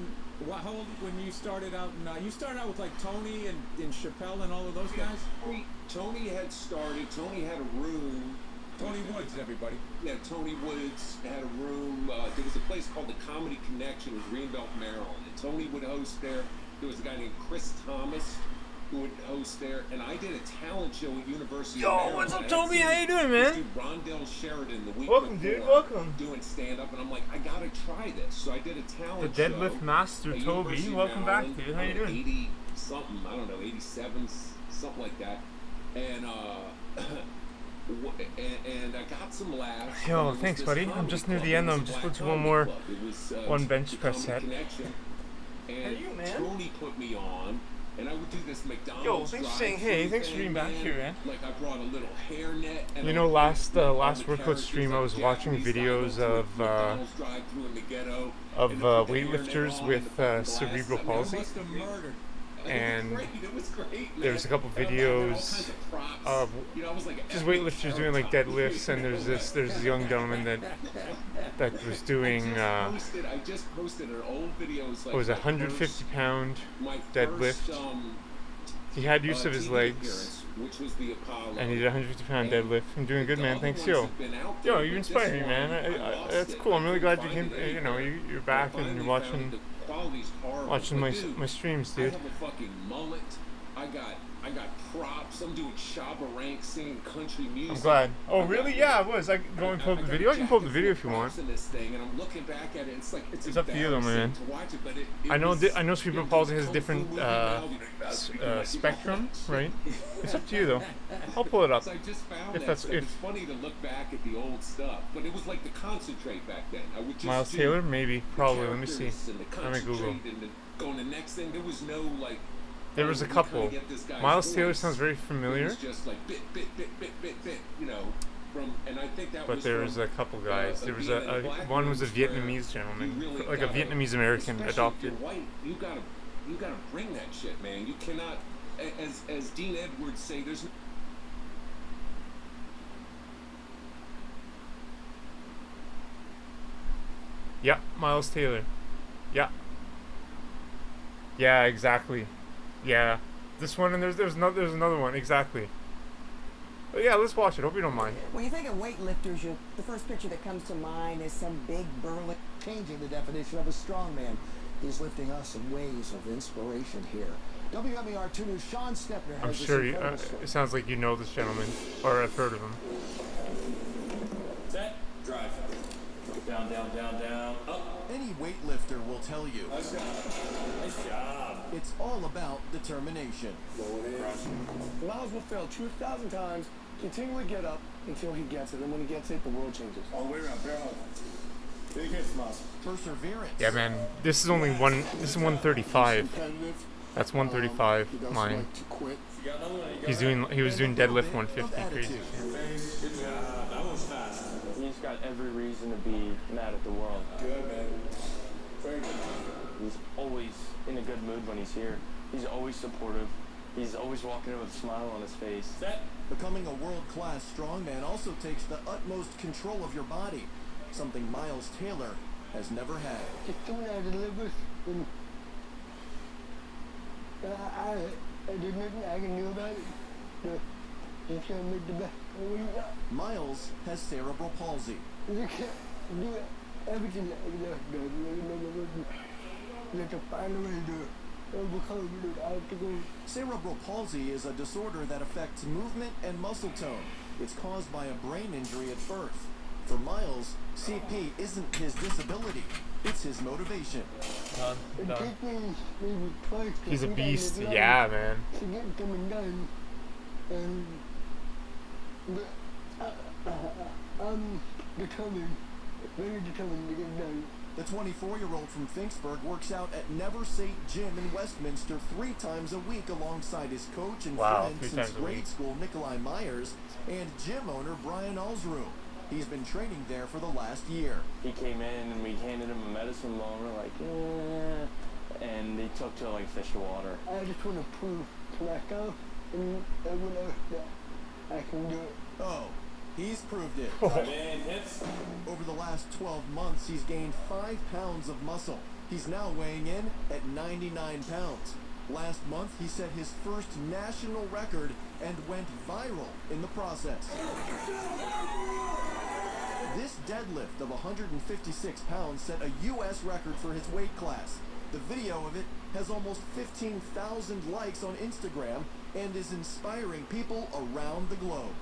old when you started out? You started out with like Tony and Chappelle and all of those guys? Tony had a room. Tony Woods, everybody. Yeah, Tony Woods had a room. There was a place called the Comedy Connection in Greenbelt, Maryland. And Tony would host there. There was a guy named Chris Thomas who would host there. And I did a talent show at University of Maryland. Yo, what's up, Toby? How you doing, man? Dude, Rondell Sheridan the week Welcome, before, dude. Welcome. Doing stand-up. And I'm like, I got to try this. So I did a talent The show. deadlift master, at Toby. University of Welcome back, Maryland, dude. How you doing? 80-something. I don't know, 87, something like that. And, and I got some laughs. Yo, thanks, buddy. I'm just near the end. I'm just going to one more, one bench press set. And you, man? Tony put me on, and I would do this McDonald's. Yo, thanks for saying hey. Thanks for being back here, man. Like I brought a little hairnet. And you know, last workout stream, I was watching videos of weightlifters with cerebral palsy. And there was a couple videos of just weightlifters doing like deadlifts, and there's this young gentleman that was doing I just posted an old video. It was a 150-pound deadlift. He had use of his legs, and he did a 150-pound deadlift. I'm doing good, man. Thanks, yo, you inspire me, man. That's cool. I'm really glad you came. You're back and you're watching my streams, dude. I have a fucking mullet. I got props. I'm doing Shabba Rank singing country music. I'm glad. Oh, really? Yeah, I was. I go and pull up the video. I can pull up the video if you want. This thing, and I'm looking back at it. It's up to you, though, man. Watch it, but I know cerebral palsy has a different spectrum, right? It's up to you, though. I'll pull it up. So I just found it's funny to look back at the old stuff, but it was like the concentrate back then. I would just Miles Taylor, maybe, probably. Let me see. Let me Google. Going the next thing, there was no like. There was a couple. Miles Taylor sounds very familiar. It was just like bit, and I think that but there was a couple guys. There was one was a Vietnamese gentleman, like a Vietnamese American adopted. If you're white, you gotta bring that shit, man. You cannot, as Dean Edwards say, there's. Yeah, Miles Taylor. Yeah. Yeah, exactly. Yeah, this one, and there's another one, exactly. But yeah, let's watch it. Hope you don't mind. When you think of weightlifters, the first picture that comes to mind is some big burly. Changing the definition of a strongman. He's lifting us in ways of inspiration here. WMER 2 News' Sean Stepner has I'm sure it sounds like you know this gentleman, or have heard of him. Set, drive. Down, down, down, down. Up. Any weightlifter will tell you. Nice job. Nice job. It's all about determination. Miles will fail 2,000 times, continually get up until he gets it. And when he gets it, the world changes. All the way around, barrel. Big hits, Miles. Perseverance. Yeah, man. This is only one. This is 135. That's 135. Mine. He was doing deadlift 150. Crazy. Good job. That was fast. He's got every reason to be mad at the world. Good, man. Very good. He's always in a good mood when he's here. He's always supportive. He's always walking in with a smile on his face. Set. Becoming a world-class strongman also takes the utmost control of your body, something Miles Taylor has never had. Just coming out of the livers, and there's nothing I can do about it. Just trying to make the best of what you got. Miles has cerebral palsy. You can't do everything that you do. You have to find a way to do it. Overcome it. I have to go. Cerebral palsy is a disorder that affects movement and muscle tone. It's caused by a brain injury at birth. For Miles, CP isn't his disability, it's his motivation. He's a beast. Yeah, man. To get something done, and I'm determined, very determined to get it done. The 24-year-old from Finksburg works out at Never Say Gym in Westminster 3 times a week alongside his coach and friend since grade school, Nikolai Myers, and gym owner Brian Alsruh. He's been training there for the last year. He came in and we handed him a medicine ball and we're like, and they took to like fish to water. I just want to prove to myself and everyone else that I can do it. Oh, he's proved it. Man, hits. Over the last 12 months, he's gained 5 pounds of muscle. He's now weighing in at 99 pounds. Last month, he set his first national record and went viral in the process. This deadlift of 156 pounds set a U.S. record for his weight class. The video of it has almost 15,000 likes on Instagram and is inspiring people around the globe.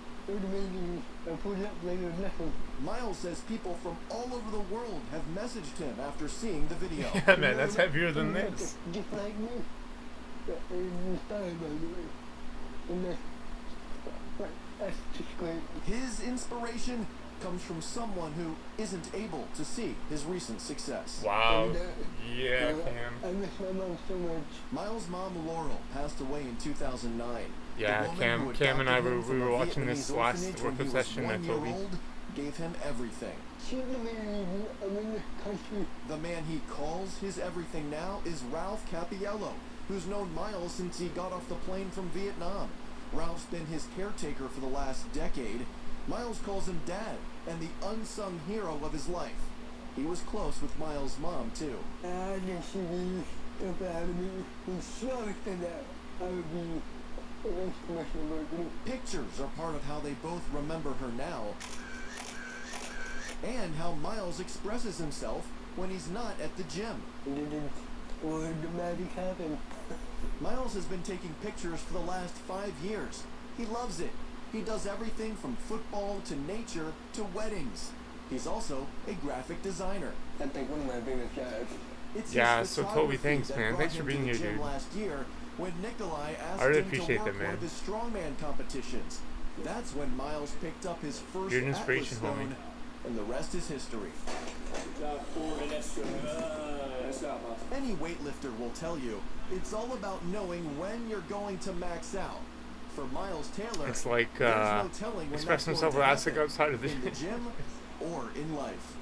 Miles says people from all over the world have messaged him after seeing the video. Yeah, man, that's heavier than this. Just like me. Inspired by me. And that's just great. His inspiration comes from someone who isn't able to see his recent success. Wow. Yeah, Cam. I miss my mom so much. Miles' mom, Laurel, passed away in 2009. Yeah, Cam and I we were watching this last workout session at Toby. Gave him everything. The man he calls his everything now is Ralph Capiello, who's known Miles since he got off the plane from Vietnam. Ralph's been his caretaker for the last decade. Miles calls him Dad, and the unsung hero of his life. He was close with Miles' mom, too. I didn't see me up out of me. He sure said that I would be an inspirational person. Pictures are part of how they both remember her now, and how Miles expresses himself when he's not at the gym. Or the magic happened. Miles has been taking pictures for the last 5 years. He loves it. He does everything from football to nature to weddings. He's also a graphic designer. I think one of my biggest guys. It's so Toby, thanks, man. Thanks for being here, dude. Last year, when Nikolai asked I really him appreciate to work that, man. one of his strongman competitions. That's when Miles picked up his first You're an inspiration, Atlas stone, homie. and the rest is history. Any weightlifter will tell you, it's all about knowing when you're going to max out. For Miles Taylor, It's like no telling when express that's himself going to elastic happen, outside of the in the gym or in life.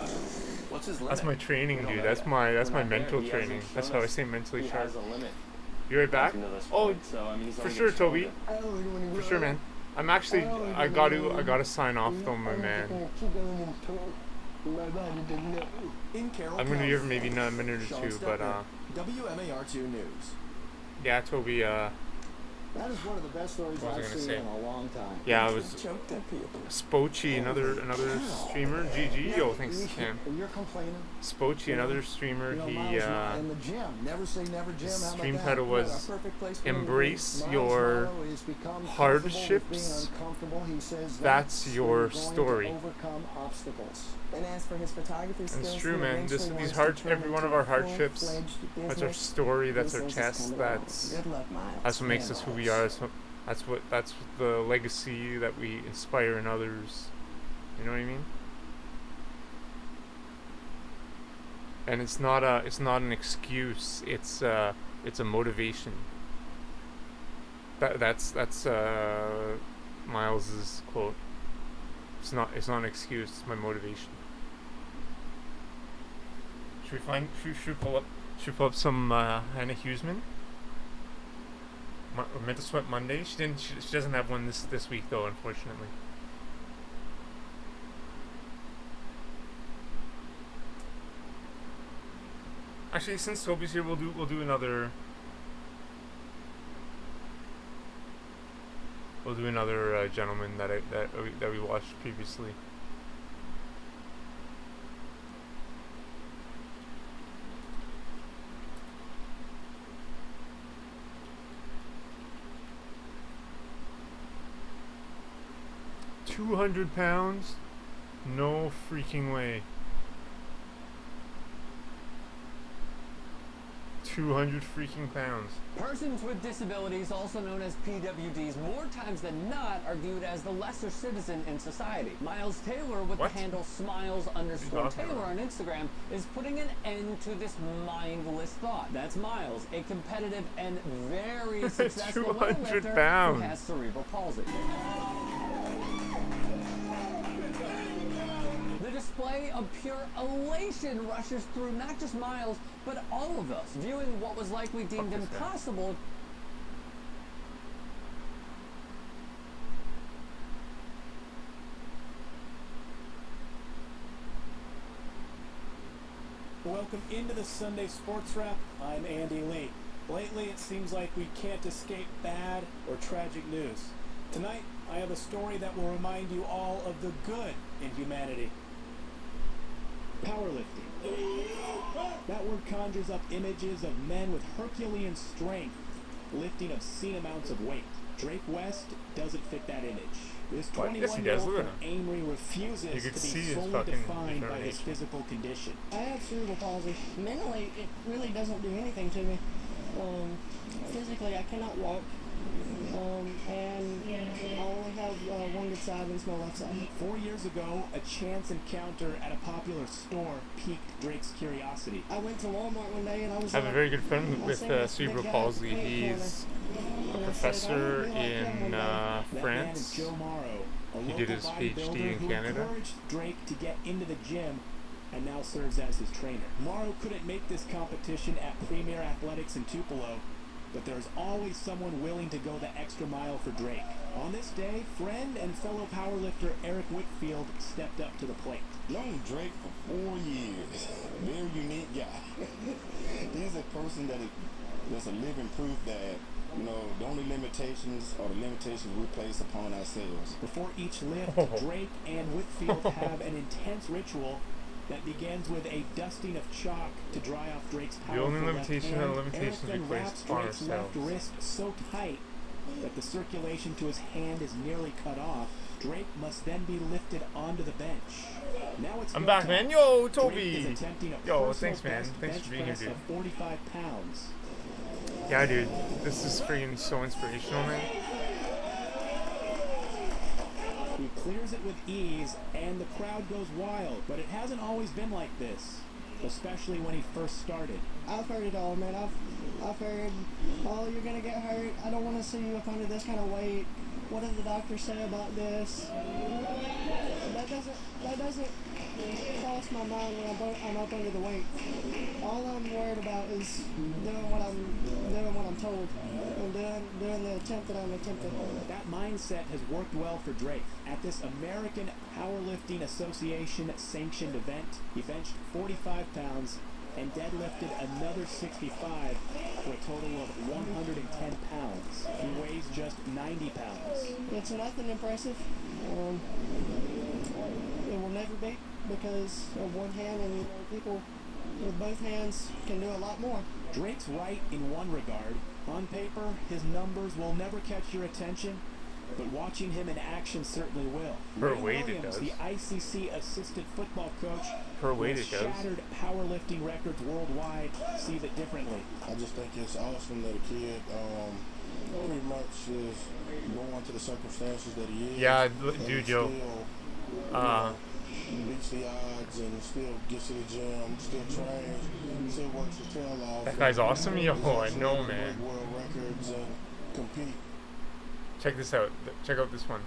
What's his limit? That's my training, dude. That's my mental training. That's how I stay mentally sharp. You right back? Oh, for sure, Toby. For sure, man. I'm actually I gotta sign off though, my man. I'm gonna give maybe not a minute or two, but WMAR2 News. yeah, Toby. That is one of the best stories What was I I've gonna seen say? in a long time. Yeah, it was Spochi, another streamer. GG, yo, thanks, Cam. And you're complaining. Spochi, another streamer. You know, He Miles, not in the gym. Never say never, Jim. his How about stream that? title What a was perfect place for Embrace Miles Your Morrow has become Hardships. comfortable with being uncomfortable. He says That's your when you're going story. to overcome obstacles. And as for his photography skills, It's true, he man. eventually wants These to hard, turn every one of into our a hardships. full-fledged That's our business. story. That's He our says it's test. coming along. That's Good luck, Miles. what makes us who we are. That's the legacy that we inspire in others. You know what I mean? And it's not an excuse. It's a motivation. That's Miles's quote. It's not an excuse. It's my motivation. Should we pull up some Hannah Huseman? Mental Sweat Monday. She doesn't have one this week though, unfortunately. Actually, since Toby's here, we'll do another. We'll do another gentleman that we watched previously. £200? No freaking way. 200 freaking pounds. Persons with disabilities, also known as PWDs, more times than not are viewed as the lesser citizen in society. Miles Taylor with the handle Smiles_Taylor on Instagram is putting an end to this mindless thought. That's Miles, a competitive and very successful 200 weightlifter pounds. who has cerebral palsy. The display of pure elation rushes through not just Miles, but all of us, viewing what was likely deemed impossible. Welcome into the Sunday Sports Wrap. I'm Andy Lee. Lately, it seems like we can't escape bad or tragic news. Tonight, I have a story that will remind you all of the good in humanity. Powerlifting. That word conjures up images of men with Herculean strength lifting obscene amounts of weight. Drake West doesn't fit that image. This 21-year-old from Amory refuses to be solely defined by his physical condition. I have cerebral palsy. Mentally, it really doesn't do anything to me. Physically, I cannot walk. And I only have one good side, and it's my left side. 4 years ago, a chance encounter at a popular store piqued Drake's curiosity. I went to Walmart one day and I was I have a very good friend with cerebral palsy. He's a professor in France. Joe Morrow, he did his PhD in Canada. Encouraged Drake to get into the gym and now serves as his trainer. Morrow couldn't make this competition at Premier Athletics in Tupelo, but there's always someone willing to go the extra mile for Drake. On this day, friend and fellow powerlifter Eric Whitfield stepped up to the plate. Known Drake for 4 years. Very unique guy. He's a person that's a living proof that, you know, the only limitations are the limitations we place upon ourselves. Before each lift, Drake and Whitfield have an intense ritual that begins with a dusting of chalk to dry off Drake's powerful The only limitation left hand. are limitations Eric we then place wraps upon Drake's ourselves. left wrist so tight that the circulation to his hand is nearly cut off. Drake must then be lifted onto the bench. Now it's I'm back, man. Yo, Toby. Drake is attempting a Yo, personal thanks, man. best Thanks for bench being here, press dude. of 45 pounds. Yeah, dude. This is freaking so inspirational, man. He clears it with ease, and the crowd goes wild. But it hasn't always been like this, especially when he first started. I've heard it all, man. I've heard, oh, you're gonna get hurt. I don't want to see you up under this kind of weight. What did the doctor say about this? That doesn't cross my mind when I'm up under the weight. All I'm worried about is doing what I'm told and doing the attempt that I'm attempting. That mindset has worked well for Drake. At this American Powerlifting Association sanctioned event, he benched 45 pounds and deadlifted another 65 for a total of 110 pounds. He weighs just 90 pounds. It's nothing impressive. It will never be because of one hand, and you know, people with both hands can do a lot more. Drake's right in one regard. On paper, his numbers will never catch your attention, but watching him in action certainly will. Per Ray weight it Williams, does. the ICC assistant football coach, Per weight who it has does. shattered powerlifting records worldwide, sees it differently. I just think it's awesome that a kid pretty much is going to the circumstances that he is. Yeah, and dude, still, yo. beats the odds and still gets to the gym, still trains, still works his tail off. That guy's awesome? Yo, I know, man. World records and compete. Check this out. Check out this one.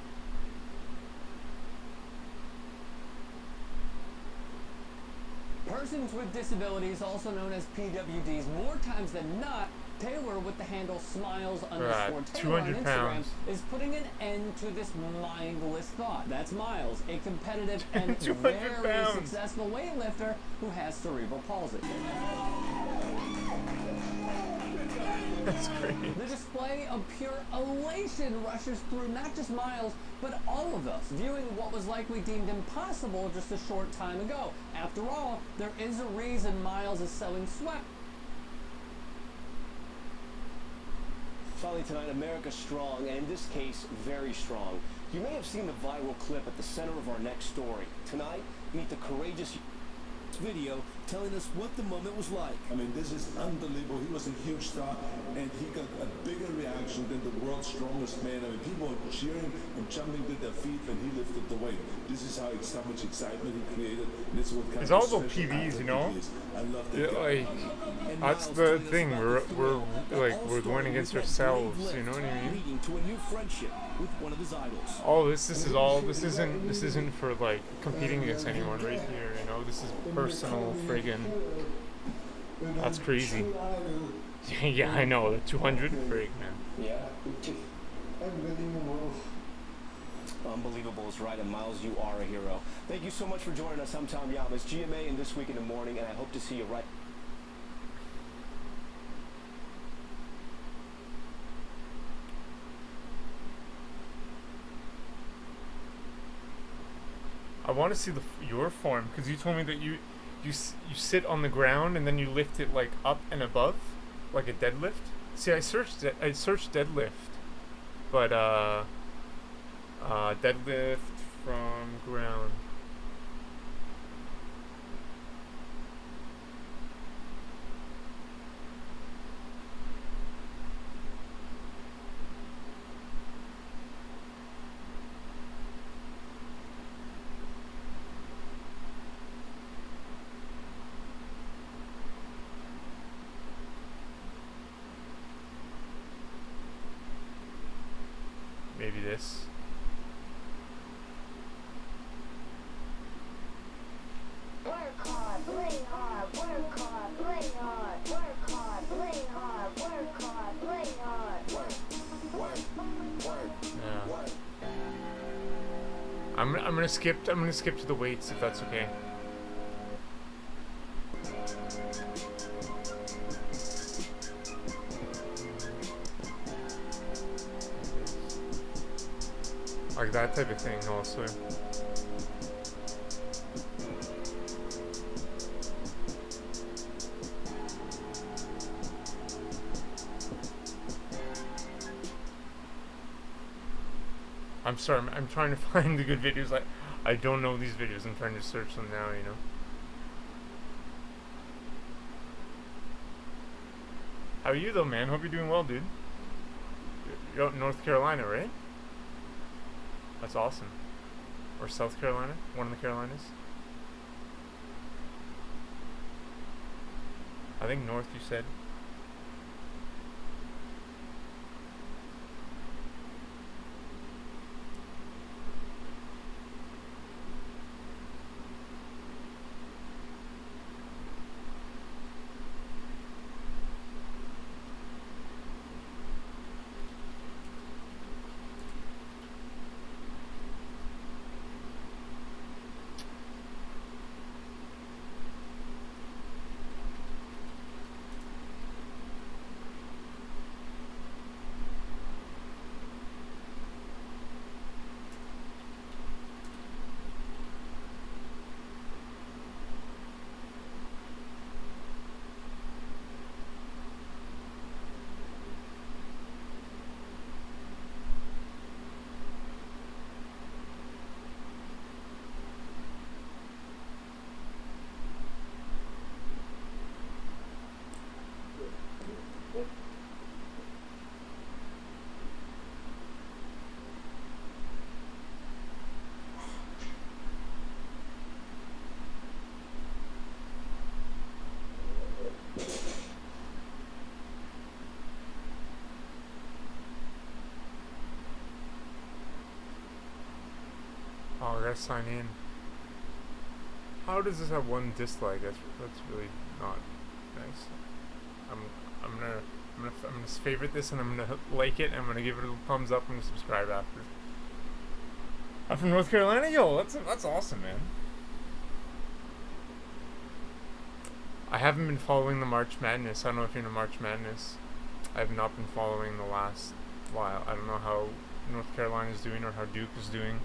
Persons with disabilities, also known as PWDs, more times than not, Taylor with the handle smiles_Taylor on 200 Instagram pounds. is putting an end to this mindless thought. That's Miles, a competitive and 200 very pounds. successful weightlifter who has cerebral palsy. That's great. The display of pure elation rushes through not just Miles, but all of us, viewing what was likely deemed impossible just a short time ago. After all, there is a reason Miles is selling sweat. Finally tonight, America strong, and in this case, very strong. You may have seen the viral clip at the center of our next story. Tonight, meet the courageous video telling us what the moment was like. I mean, this is unbelievable. He was a huge star, and he got a bigger reaction than the world's strongest man. I mean, people were cheering and jumping to their feet when he lifted the weight. This is how much excitement he created. And this is what kind It's of all about special PVs, you know? athlete he is. I love that Yeah, guy. like, that's the thing. We're going against ourselves. You know what I mean? Leading to a new friendship with one of his idols. Oh, this isn't for like competing against anyone right here. You know, this is personal friggin'. That's crazy. Yeah, I know. 200 frig, man. Yeah. Unbelievable is right, and Miles, you are a hero. Thank you so much for joining us. I'm Tom Yamas, GMA in This Week in the Morning, and I hope to see you right. I want to see your form because you told me that you sit on the ground and then you lift it like up and above, like a deadlift. See, I searched deadlift, but deadlift from ground. Maybe this. Work hard, play hard, work hard, play hard, work hard, play hard, work hard, play hard. Yeah. I'm gonna skip to the weights if that's okay. Like that type of thing also. I'm sorry, I'm trying to find the good videos. I don't know these videos. I'm trying to search them now, you know. How are you though, man? Hope you're doing well, dude. You're out in North Carolina, right? That's awesome. Or South Carolina? One of the Carolinas? I think North, you said. Oh, I gotta sign in. How does this have one dislike? That's really not nice. I'm gonna favorite this and I'm gonna like it and I'm gonna give it a thumbs up and subscribe after. I'm from North Carolina, yo. That's awesome, man. I haven't been following the March Madness. I don't know if you're into March Madness. I have not been following the last while. I don't know how North Carolina is doing or how Duke is doing.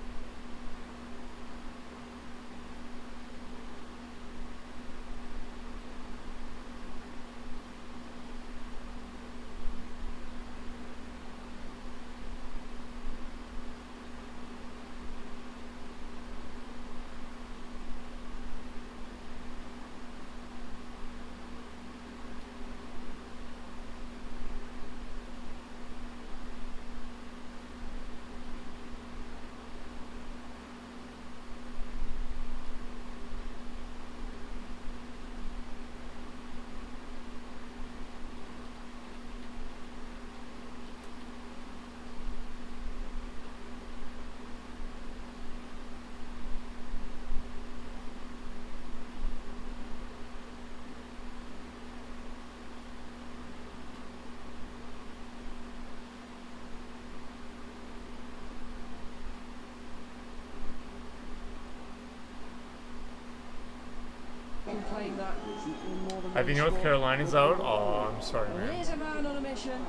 Have you North Carolina's out? Oh, I'm sorry, man. Here's a man on a mission.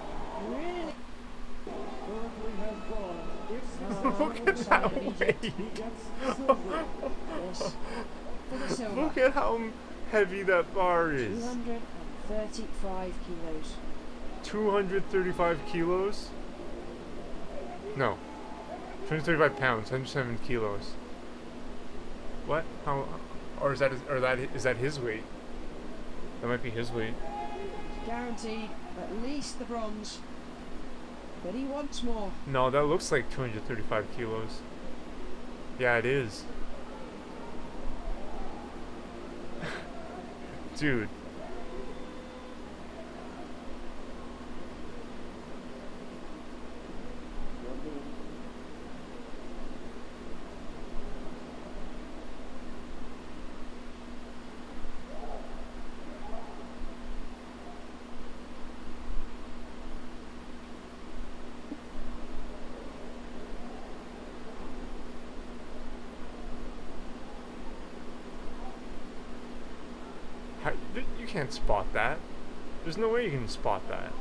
Really? Look at how heavy. Look at how heavy that bar is. 235 kilos. 235 kilos? No. 235 pounds, 107 kilos. What? How? Or is that his weight? That might be his weight. Guaranteed at least the bronze. But he wants more. No, that looks like 235 kilos. Yeah, it is. Dude. You can't spot that. There's no way you can spot that.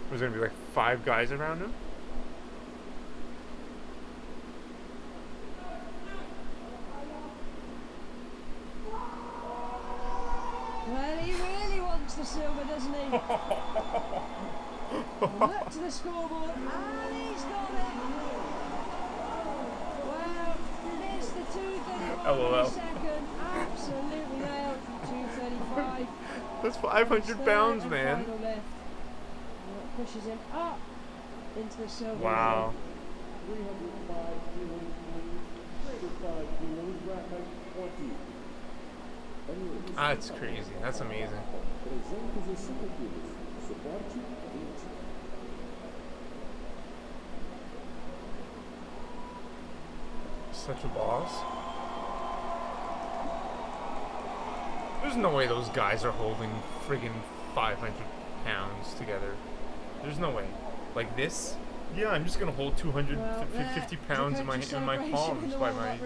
There's gonna be like 5 guys around him. Well, he really wants the silver, doesn't he? Look to the scoreboard, and he's got it. Well, missed the 2:31 LOL. second. Absolutely nailed. 2:35. That's 500 pounds, man. Final lift. Pushes him up into the silver. Wow. 305 kilos, 35 kilos, rack height 20. That's crazy. That's amazing. Such a boss. There's no way those guys are holding friggin' 500 pounds together. There's no way. Like this? Yeah, I'm just gonna hold 250 pounds in my palms by my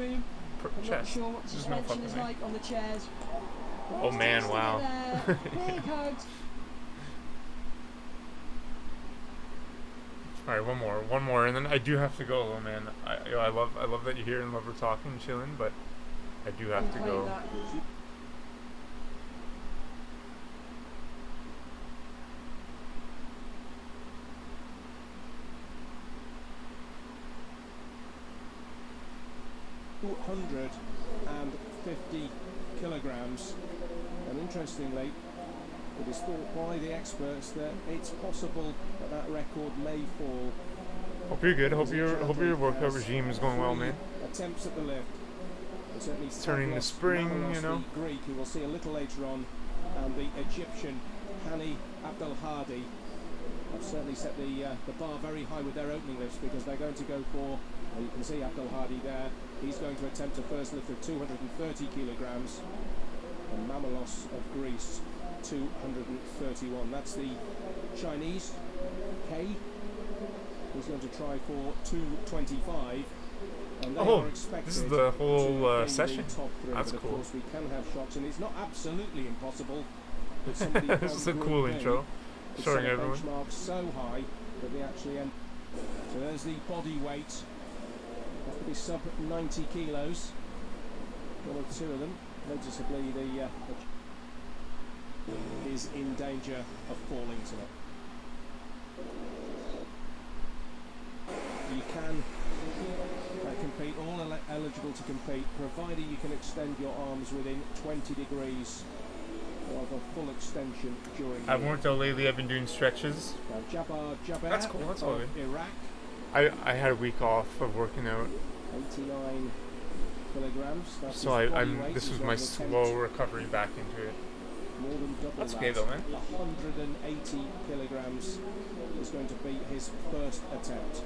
chest. There's no fucking way. Oh man, wow. Alright, one more, and then I do have to go, oh man. I love that you're here and love we're talking and chilling, but I do have to go. 250 kilograms, and interestingly, it is thought by the experts that it's possible that that record may fall. Hope you're good. Hope your workout regime is going well, man. Attempts at the lift. It's turning to spring, you know. The Greek, who we'll see a little later on, and the Egyptian Hani Abdelhadi. I've certainly set the bar very high with their opening lifts because they're going to go for, well, you can see Abdul Hadi there, he's going to attempt a first lift of 230 kilograms, and Mamalos of Greece 231. That's the Chinese. K is going to try for 225. And they are expected this is the whole to session. the top three, That's but cool. Of course, we can have shocks, and it's not absolutely impossible that somebody This is a from cool Group B intro, could showing set a everyone. benchmark so high that they actually end. So there's the body weight. Have to be sub 90 kilos. One or two of them. Noticeably, the is in danger of falling tonight. You can compete, all eligible to compete, provided you can extend your arms within 20 degrees of a full extension during I haven't worked out lately. I've been doing stretches. Jabbar Jabbar That's cool. That's all of good. Iraq, I had a week off of working out, 89 kilograms. That's so his body I'm. weight. This He's was going my to attempt slow recovery back into it. more than double That's that. okay though, man. 180 kilograms is going to be his first attempt.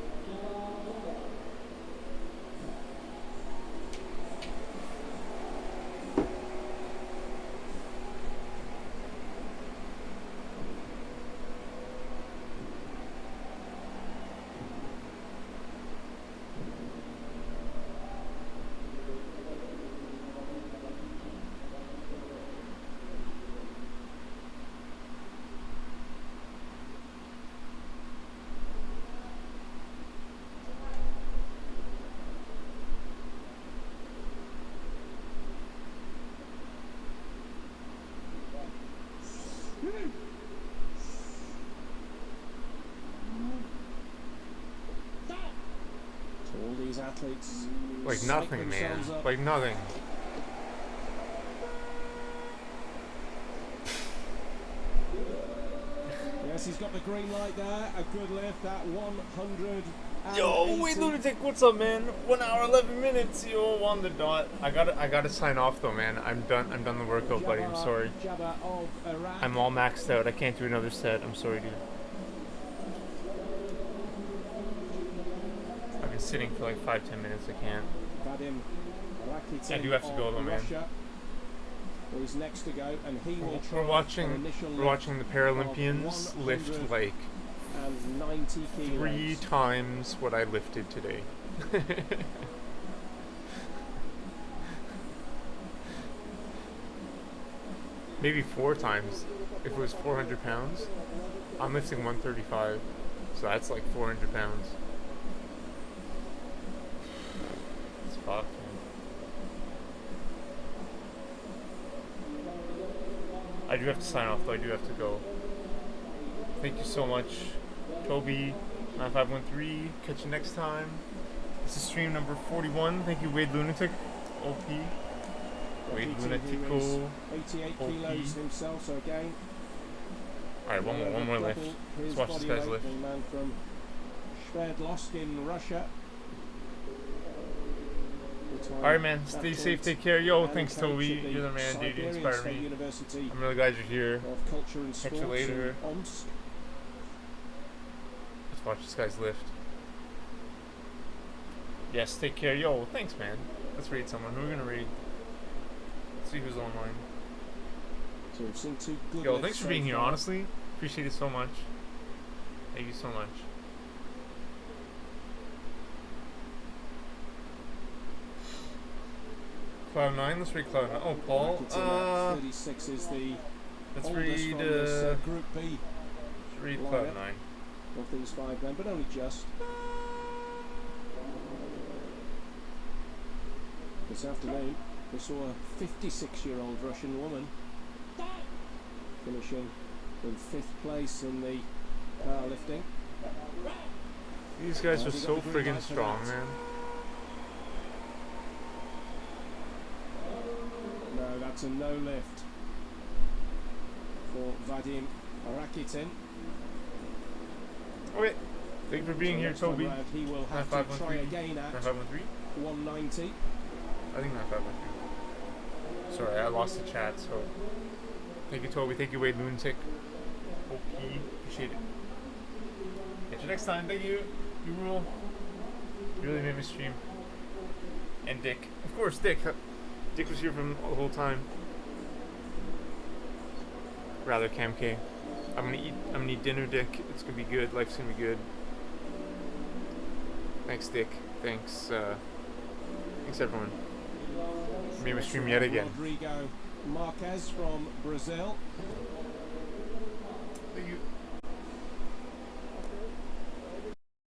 All these athletes Like psych nothing, man. themselves up. Like nothing. Yes, he's got the green light there. A good lift at 100. Yo, wait, Lunatic, what's up, man? 1 hour 11 minutes, yo, on the dot. I gotta sign off though, man. I'm done the workout, buddy. I'm sorry. Jabbar of Iraq. I'm all maxed out. I can't do another set. I'm sorry, dude. I've been sitting for like 5-10 minutes. I can't. Vadim Rakitin I do have to go though, of man. Russia, who is next to go, and he will try We're an watching initial the lift Paralympians of lift like 190 kilos. 3 times what I lifted today. Maybe 4 times. If it was 400 pounds, I'm lifting 135, so that's like 400 pounds. It's fucked, man. I do have to sign off though. I do have to go. Thank you so much, Toby 9513. Catch you next time. This is stream number 41. Thank you, Wade Lunatic, OP. Wade Lunatico, 88 OP. kilos himself, so again. Alright, one more lift. Let's watch this guy's lift. The man from Sverdlovsk in Russia. Alright, man. Stay safe. Take care. Yo, thanks, Toby. You're the man, dude. You inspire me. I'm really glad you're here. Catch you later. Let's watch this guy's lift. Yes, take care. Yo, thanks, man. Let's raid someone. Who are we gonna raid? Let's see who's online. So we've seen 2 good Yo, lifts thanks for so being here, far. honestly. Appreciate it so much. Thank you so much. Cloud9, let's read Cloud9. Oh, Paul. 36 is the Let's oldest read, from this, Group B. let's read lineup Cloud9. Of these 5 men, but only just. This afternoon, we saw a 56-year-old Russian woman finishing in 5th place in the powerlifting. These guys are so friggin' strong, man. No, that's a no lift for Vadim Rakitin. Oh, wait. Thank you for being So here, next time Toby. round, he will have to try 9513. again at 9513? 190. I think 9513. Sorry, I lost the chat, so. Thank you, Toby. Thank you, Wade Lunatic. OP. Appreciate it. you next time. Thank you. You rule. You really made me stream. And Dick. Of course, Dick. Dick was here from the whole time. Rather, Cam K. I'm gonna eat dinner, Dick. It's gonna be good. Life's gonna be good. Thanks, Dick. Thanks, thanks everyone. Made me stream yet again. Rodrigo Marquez from Brazil.